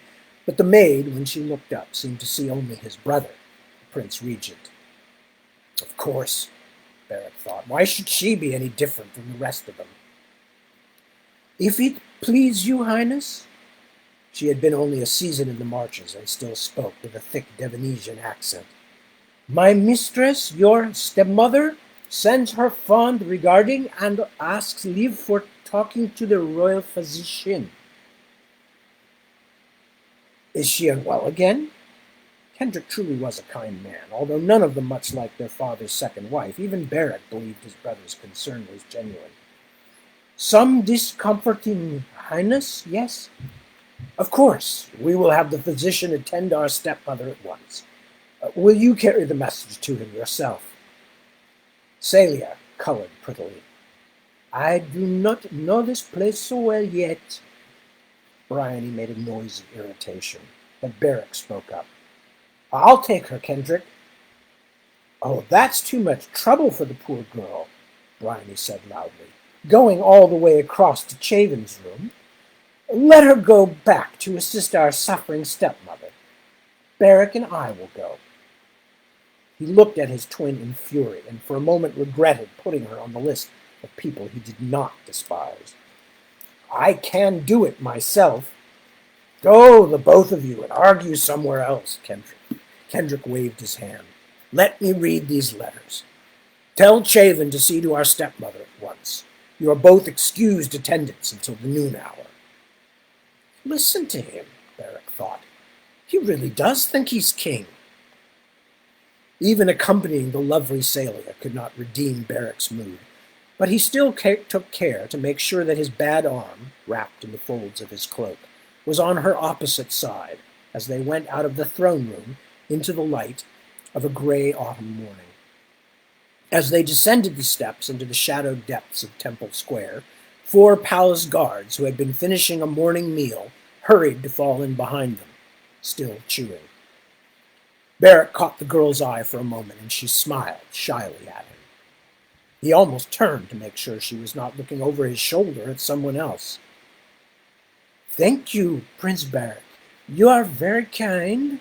but the maid, when she looked up, seemed to see only his brother, the Prince Regent. Of course, Beric thought, why should she be any different from the rest of them? If it please you, Highness? She had been only a season in the marches and still spoke with a thick Devonesian accent. My mistress, your stepmother, sends her fond regarding and asks leave for talking to the royal physician. Is she unwell again? Kendrick truly was a kind man, although none of them much like their father's second wife. Even Barrett believed his brother's concern was genuine. Some discomforting highness, yes? Of course, we will have the physician attend our stepmother at once. Will you carry the message to him yourself? Celia colored prettily. I do not know this place so well yet. Bryony made a noise of irritation, but Barrick spoke up. I'll take her, Kendrick. Oh, that's too much trouble for the poor girl, Bryony said loudly, going all the way across to Chavin's room. Let her go back to assist our suffering stepmother. Barrick and I will go. He looked at his twin in fury, and for a moment regretted putting her on the list of people he did not despise. I can do it myself. Go, the both of you, and argue somewhere else, Kendrick. Kendrick waved his hand. Let me read these letters. Tell Chavin to see to our stepmother at once. You are both excused attendance until the noon hour. Listen to him, Barrick thought. He really does think he's king. Even accompanying the lovely Celia could not redeem Barrick's mood, but he still took care to make sure that his bad arm, wrapped in the folds of his cloak, was on her opposite side as they went out of the throne room into the light of a gray autumn morning. As they descended the steps into the shadowed depths of Temple Square, 4 palace guards who had been finishing a morning meal hurried to fall in behind them, still chewing. Barrick caught the girl's eye for a moment, and she smiled shyly at him. He almost turned to make sure she was not looking over his shoulder at someone else. Thank you, Prince Barrick. You are very kind.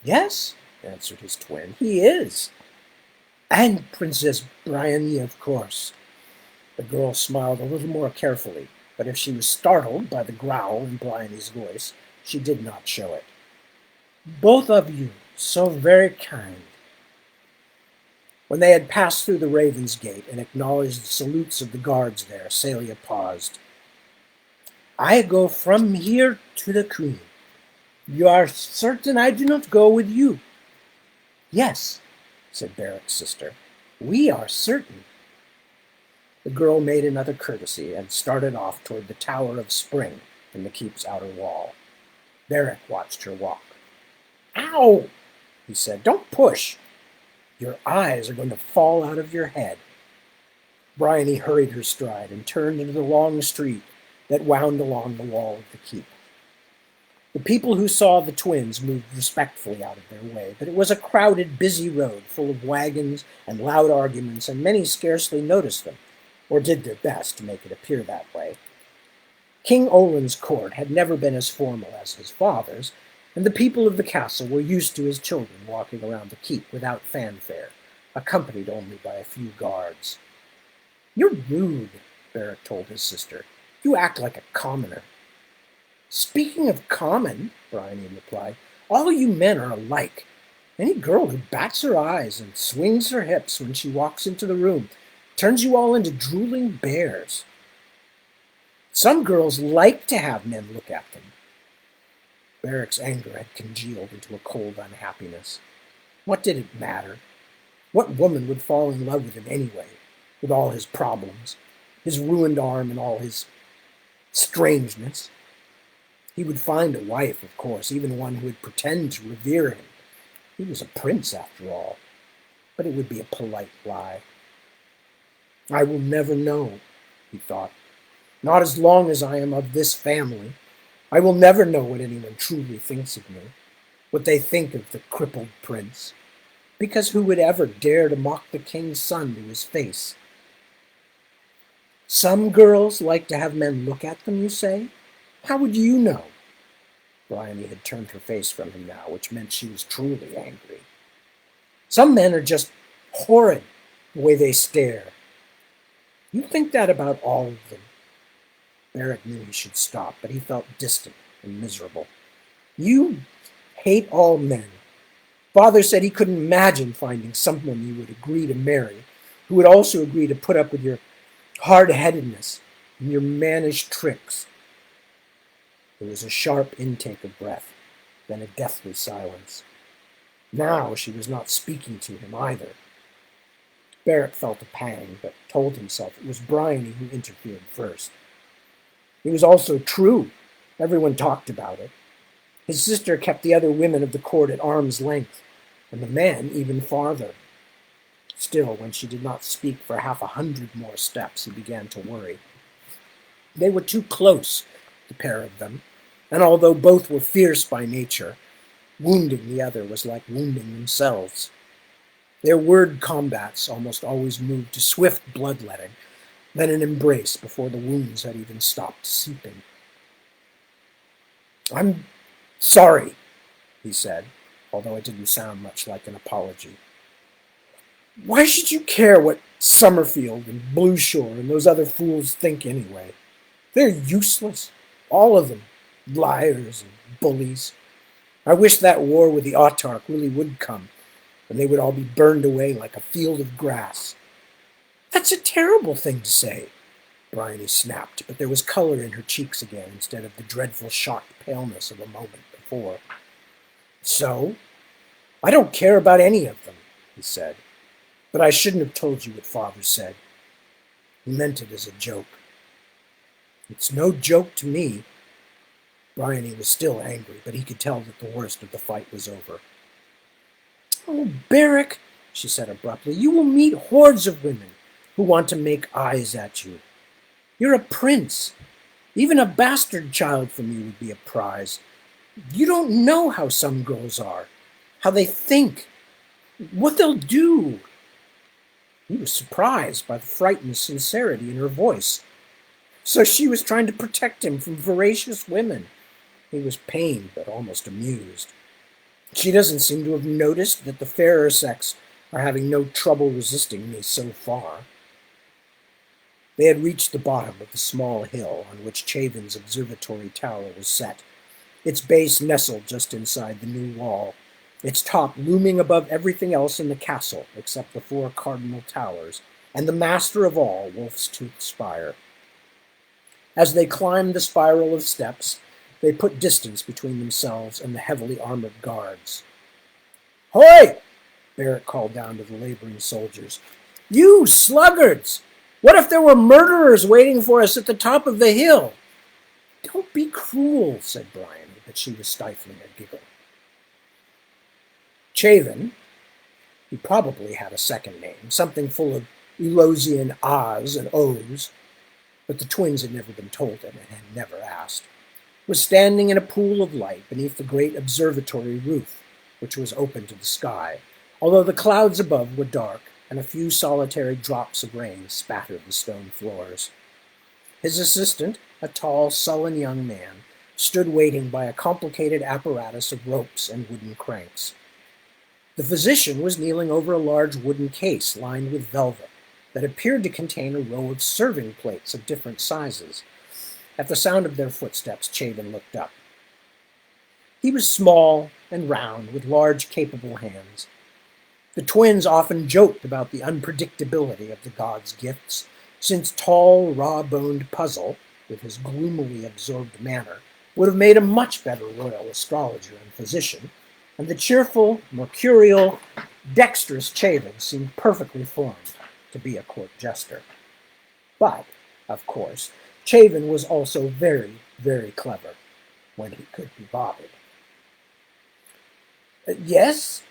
Yes, answered his twin, he is. And Princess Bryony, of course. The girl smiled a little more carefully, but if she was startled by the growl in Bryony's voice, she did not show it. Both of you, so very kind. When they had passed through the Raven's Gate and acknowledged the salutes of the guards there, Celia paused. I go from here to the Queen. You are certain I do not go with you? Yes, said Barrick's sister. We are certain. The girl made another courtesy and started off toward the Tower of Spring in the keep's outer wall. Barrick watched her walk. Ow! He said. Don't push. Your eyes are going to fall out of your head. Bryony hurried her stride and turned into the long street that wound along the wall of the keep. The people who saw the twins moved respectfully out of their way, but it was a crowded, busy road full of wagons and loud arguments, and many scarcely noticed them, or did their best to make it appear that way. King Olin's court had never been as formal as his father's, and the people of the castle were used to his children walking around the keep without fanfare, accompanied only by a few guards. You're rude, Barrick told his sister. You act like a commoner. Speaking of common, Bryony replied, all you men are alike. Any girl who bats her eyes and swings her hips when she walks into the room turns you all into drooling bears. Some girls like to have men look at them. Barrick's anger had congealed into a cold unhappiness. What did it matter? What woman would fall in love with him anyway, with all his problems, his ruined arm and all his strangeness? He would find a wife, of course, even one who would pretend to revere him. He was a prince, after all. But it would be a polite lie. I will never know, he thought. Not as long as I am of this family. I will never know what anyone truly thinks of me, what they think of the crippled prince. Because who would ever dare to mock the king's son to his face? Some girls like to have men look at them, you say? How would you know? Bryony had turned her face from him now, which meant she was truly angry. Some men are just horrid, the way they stare. You think that about all of them. Barrick knew he should stop, but he felt distant and miserable. You hate all men. Father said he couldn't imagine finding someone you would agree to marry, who would also agree to put up with your hard-headedness and your mannish tricks. There was a sharp intake of breath, then a deathly silence. Now she was not speaking to him either. Barrett felt a pang, but told himself it was Bryony who interfered first. It was also true. Everyone talked about it. His sister kept the other women of the court at arm's length, and the men even farther. Still, when she did not speak for 100 more steps, he began to worry. They were too close, the pair of them, and although both were fierce by nature, wounding the other was like wounding themselves. Their word combats almost always moved to swift bloodletting, then an embrace before the wounds had even stopped seeping. "I'm sorry," he said, although it didn't sound much like an apology. "Why should you care what Summerfield and Blue Shore and those other fools think anyway? They're useless, all of them, liars and bullies. I wish that war with the Autarch really would come, and they would all be burned away like a field of grass." "That's a terrible thing to say," Bryony snapped, but there was color in her cheeks again instead of the dreadful shocked paleness of a moment before. "So? I don't care about any of them," he said. "But I shouldn't have told you what Father said. He meant it as a joke." "It's no joke to me." Bryony was still angry, but he could tell that the worst of the fight was over. "Oh, Barrick," she said abruptly, "you will meet hordes of women who want to make eyes at you. You're a prince. Even a bastard child from you would be a prize. You don't know how some girls are, how they think, what they'll do." He was surprised by the frightened sincerity in her voice. So she was trying to protect him from voracious women. He was pained, but almost amused. "She doesn't seem to have noticed that the fairer sex are having no trouble resisting me so far." They had reached the bottom of the small hill on which Chavin's observatory tower was set, its base nestled just inside the new wall, its top looming above everything else in the castle except the 4 cardinal towers, and the master of all, Wolf's Tooth Spire. As they climbed the spiral of steps, they put distance between themselves and the heavily armored guards. "Hoy!" Barrett called down to the laboring soldiers. "You sluggards! What if there were murderers waiting for us at the top of the hill?" "Don't be cruel," said Bryony, but she was stifling a giggle. Chavin, he probably had a second name, something full of Elosian ahs and ohs, but the twins had never been told him and had never asked, was standing in a pool of light beneath the great observatory roof, which was open to the sky, although the clouds above were dark and a few solitary drops of rain spattered the stone floors. His assistant, a tall, sullen young man, stood waiting by a complicated apparatus of ropes and wooden cranks. The physician was kneeling over a large wooden case lined with velvet that appeared to contain a row of serving plates of different sizes. At the sound of their footsteps, Chavin looked up. He was small and round, with large, capable hands. The twins often joked about the unpredictability of the god's gifts, since tall, raw-boned Puzzle, with his gloomily absorbed manner, would have made a much better royal astrologer and physician, and the cheerful, mercurial, dexterous Chavin seemed perfectly formed to be a court jester. But, of course, Chavin was also very, very clever, when he could be bothered. "Yes?"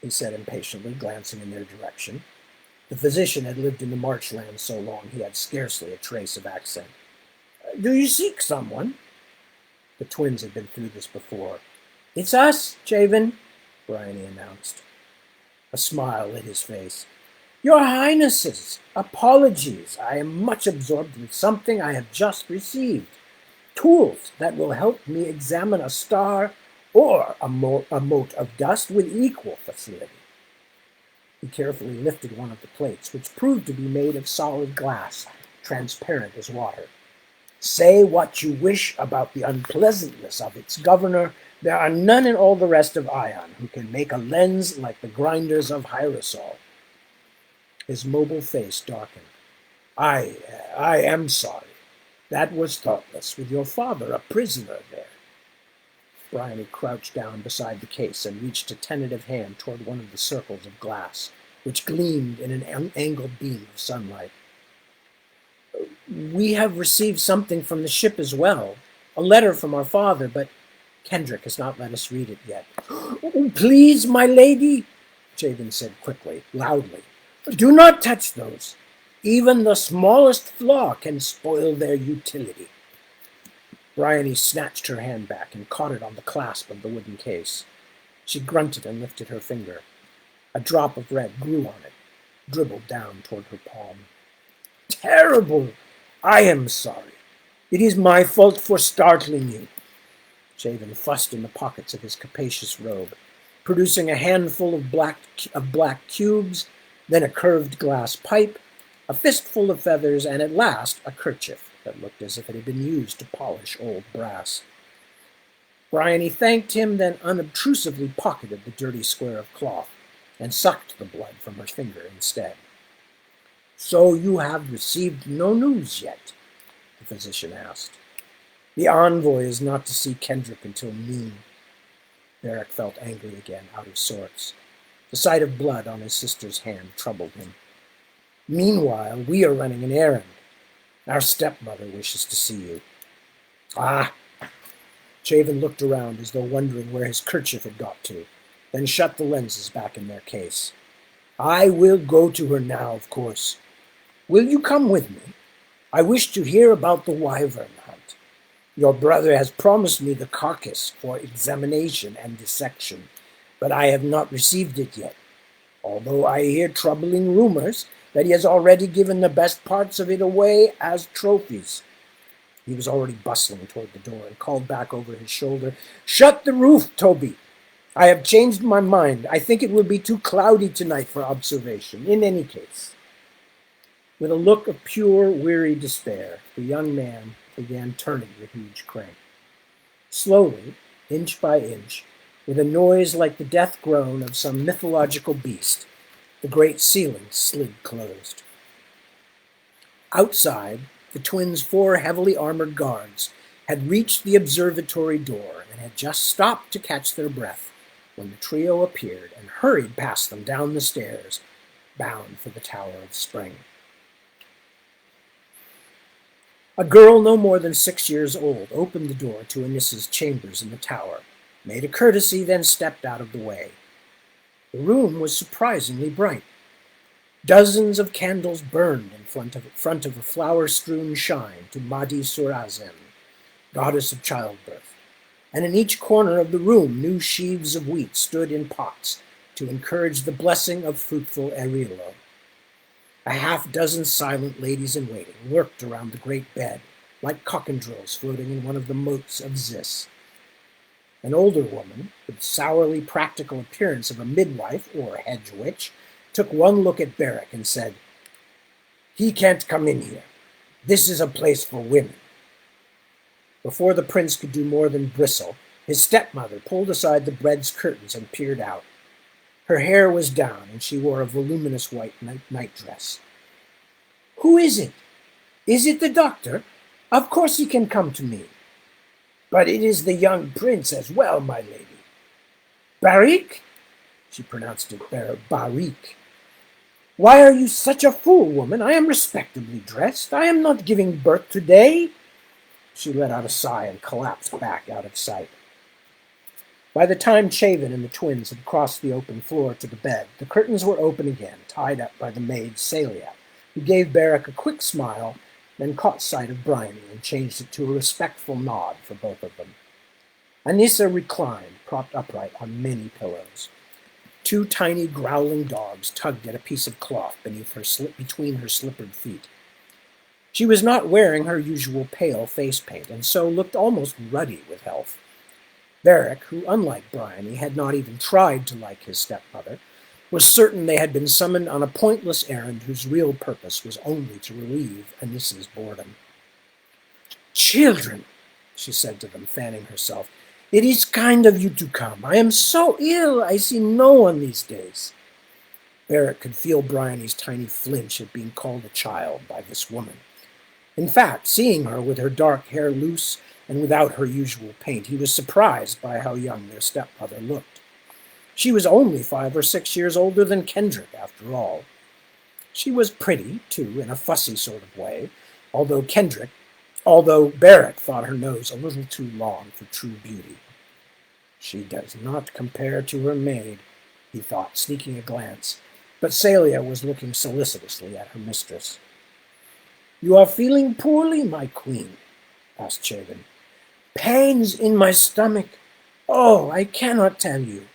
he said impatiently, glancing in their direction. The physician had lived in the marchlands so long he had scarcely a trace of accent. "Do you seek someone?" The twins had been through this before. "It's us, Chavin," Bryony announced. A smile lit his face. "Your Highnesses, apologies. I am much absorbed with something I have just received. Tools that will help me examine a star or a mote of dust with equal facility." He carefully lifted one of the plates, which proved to be made of solid glass, transparent as water. "Say what you wish about the unpleasantness of its governor, there are none in all the rest of Ion who can make a lens like the grinders of Hyrosol." His mobile face darkened. I am sorry. That was thoughtless, with your father a prisoner there." Bryony crouched down beside the case and reached a tentative hand toward one of the circles of glass, which gleamed in an angled beam of sunlight. We have received something from the ship as well, a letter from our father, but Kendrick has not let us read it yet. Oh, please, my lady, Javen said quickly, loudly, do not touch those. Even the smallest flaw can spoil their utility. Bryony snatched her hand back and caught it on the clasp of the wooden case. She grunted and lifted her finger. A drop of red grew on it, dribbled down toward her palm. Terrible! I am sorry. It is my fault for startling you. Javen fussed in the pockets of his capacious robe, producing a handful of black cubes, then a curved glass pipe, a fistful of feathers, and at last a kerchief that looked as if it had been used to polish old brass. Bryony thanked him, then unobtrusively pocketed the dirty square of cloth and sucked the blood from her finger instead. So you have received no news yet? The physician asked. The envoy is not to see Kendrick until noon. Beric felt angry again, out of sorts. The sight of blood on his sister's hand troubled him. Meanwhile, we are running an errand. Our stepmother wishes to see you. Ah! Javen looked around as though wondering where his kerchief had got to, then shut the lenses back in their case. I will go to her now, of course. Will you come with me? I wish to hear about the wyvern hunt. Your brother has promised me the carcass for examination and dissection, but I have not received it yet, although I hear troubling rumors that he has already given the best parts of it away as trophies. He was already bustling toward the door and called back over his shoulder, Shut the roof, Toby! I have changed my mind. I think it will be too cloudy tonight for observation, in any case. With a look of pure, weary despair, the young man began turning the huge crank. Slowly, inch by inch, with a noise like the death groan of some mythological beast, the great ceiling slid closed. Outside, the twins' 4 heavily armored guards had reached the observatory door and had just stopped to catch their breath when the trio appeared and hurried past them down the stairs, bound for the Tower of Spring. A girl no more than 6 years old opened the door to Anissa's chambers in the tower, made a courtesy, then stepped out of the way. The room was surprisingly bright. Dozens of candles burned in front of a flower-strewn shrine to Madi Surazen, goddess of childbirth, and in each corner of the room new sheaves of wheat stood in pots to encourage the blessing of fruitful Erilo. A half-dozen silent ladies-in-waiting lurked around the great bed, like cockandrills floating in one of the moats of Zis. An older woman, with the sourly practical appearance of a midwife or a hedge witch, took one look at Beric and said, He can't come in here. This is a place for women. Before the prince could do more than bristle, his stepmother pulled aside the bed's curtains and peered out. Her hair was down, and she wore a voluminous white nightdress. Who is it? Is it the doctor? Of course he can come to me. But it is the young prince as well, my lady. Barik? She pronounced it Barik. Why are you such a fool, woman? I am respectably dressed. I am not giving birth today. She let out a sigh and collapsed back out of sight. By the time Chavin and the twins had crossed the open floor to the bed, the curtains were open again, tied up by the maid Celia, who gave Beric a quick smile, then caught sight of Bryony and changed it to a respectful nod for both of them. Anissa reclined, propped upright on many pillows. 2 tiny growling dogs tugged at a piece of cloth between her slippered feet. She was not wearing her usual pale face paint, and so looked almost ruddy with health. Beric, who, unlike Bryony, had not even tried to like his stepmother, was certain they had been summoned on a pointless errand whose real purpose was only to relieve Anissa's boredom. Children, she said to them, fanning herself, it is kind of you to come. I am so ill, I see no one these days. Beric could feel Bryony's tiny flinch at being called a child by this woman. In fact, seeing her with her dark hair loose and without her usual paint, he was surprised by how young their stepmother looked. She was only 5 or 6 years older than Kendrick, after all. She was pretty, too, in a fussy sort of way, although Barrack thought her nose a little too long for true beauty. She does not compare to her maid, he thought, sneaking a glance, but Celia was looking solicitously at her mistress. You are feeling poorly, my queen? Asked Chavin. Pains in my stomach. Oh, I cannot tell you.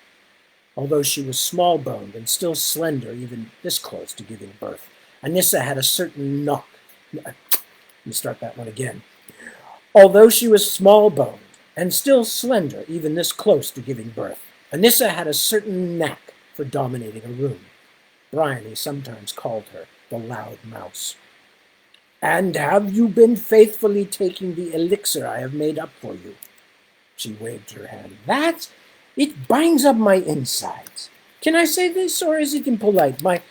Although she was small-boned and still slender, even this close to giving birth, Anissa had a certain knock. Let me start that one again. Although she was small-boned and still slender, even this close to giving birth, Anissa had a certain knack for dominating a room. Bryony sometimes called her the loud mouse. And have you been faithfully taking the elixir I have made up for you? She waved her hand. That? It binds up my insides. Can I say this, or is it impolite? My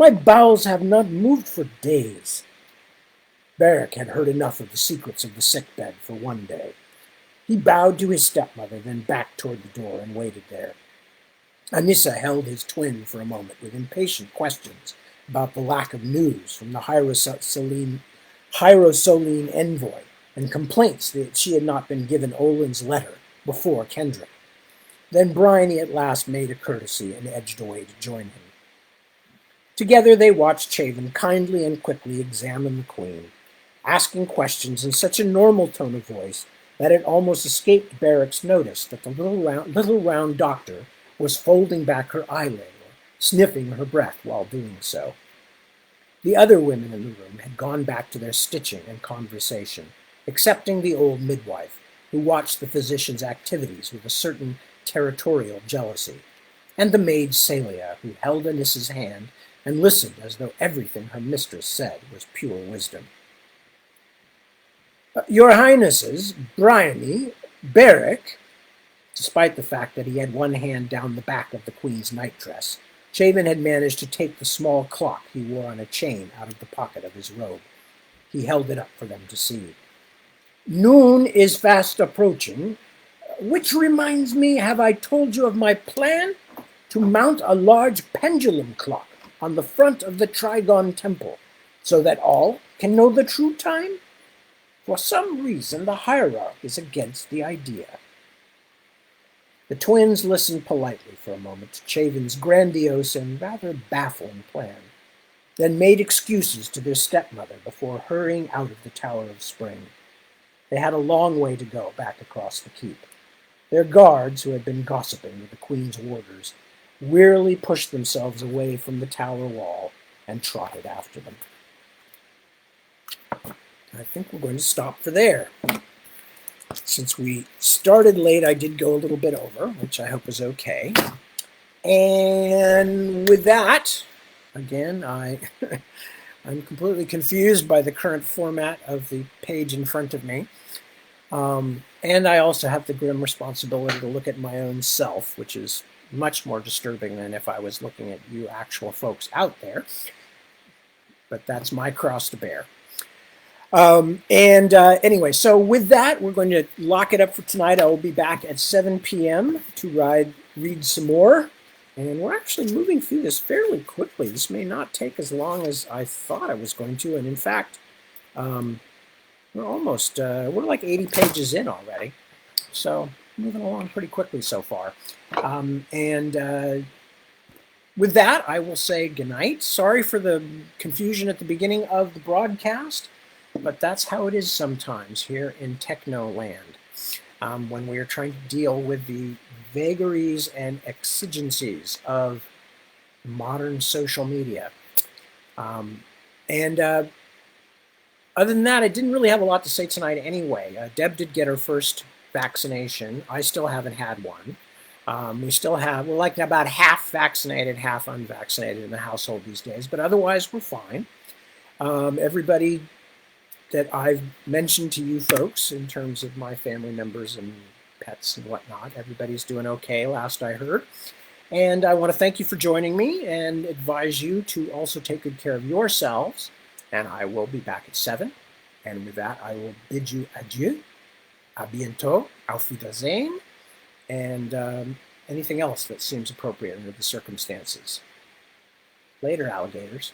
bowels have not moved for days. Barrack had heard enough of the secrets of the sickbed for one day. He bowed to his stepmother, then backed toward the door and waited there. Anissa held his twin for a moment with impatient questions about the lack of news from the Hierosoline envoy and complaints that she had not been given Olin's letter before Kendrick. Then Bryony at last made a courtesy and edged away to join him. Together they watched Chavin kindly and quickly examine the queen, asking questions in such a normal tone of voice that it almost escaped Barrack's notice that the little round doctor was folding back her eyelid or sniffing her breath while doing so. The other women in the room had gone back to their stitching and conversation, excepting the old midwife, who watched the physician's activities with a certain territorial jealousy, and the maid Celia, who held Anissa's hand and listened as though everything her mistress said was pure wisdom. Your Highnesses, Bryony, Barrack. Despite the fact that he had one hand down the back of the queen's nightdress, Chavin had managed to take the small clock he wore on a chain out of the pocket of his robe. He held it up for them to see. Noon is fast approaching, which reminds me, have I told you of my plan to mount a large pendulum clock on the front of the Trigon Temple, so that all can know the true time? For some reason, the hierarch is against the idea. The twins listened politely for a moment to Chavin's grandiose and rather baffling plan, then made excuses to their stepmother before hurrying out of the Tower of Spring. They had a long way to go back across the keep. Their guards, who had been gossiping with the queen's warders, wearily pushed themselves away from the tower wall and trotted after them. I think we're going to stop for there. Since we started late, I did go a little bit over, which I hope is okay. And with that, again, I'm completely confused by the current format of the page in front of me. And I also have the grim responsibility to look at my own self, which is much more disturbing than if I was looking at you actual folks out there. But that's my cross to bear. Anyway, so with that, we're going to lock it up for tonight. I will be back at 7 p.m. to read some more. And we're actually moving through this fairly quickly. This may not take as long as I thought I was going to. And in fact, we're like 80 pages in already. So moving along pretty quickly so far. With that, I will say goodnight. Sorry for the confusion at the beginning of the broadcast. But that's how it is sometimes here in Techno Land, when we are trying to deal with the vagaries and exigencies of modern social media. Other than that, I didn't really have a lot to say tonight anyway. Deb did get her first vaccination. I still haven't had one. We're like about half vaccinated, half unvaccinated in the household these days, but otherwise we're fine. Everybody that I've mentioned to you folks in terms of my family members and pets and whatnot, everybody's doing okay, last I heard. And I want to thank you for joining me and advise you to also take good care of yourselves. And I will be back at 7. And with that, I will bid you adieu. A bientôt. Auf Wiedersehen. And anything else that seems appropriate under the circumstances. Later, alligators.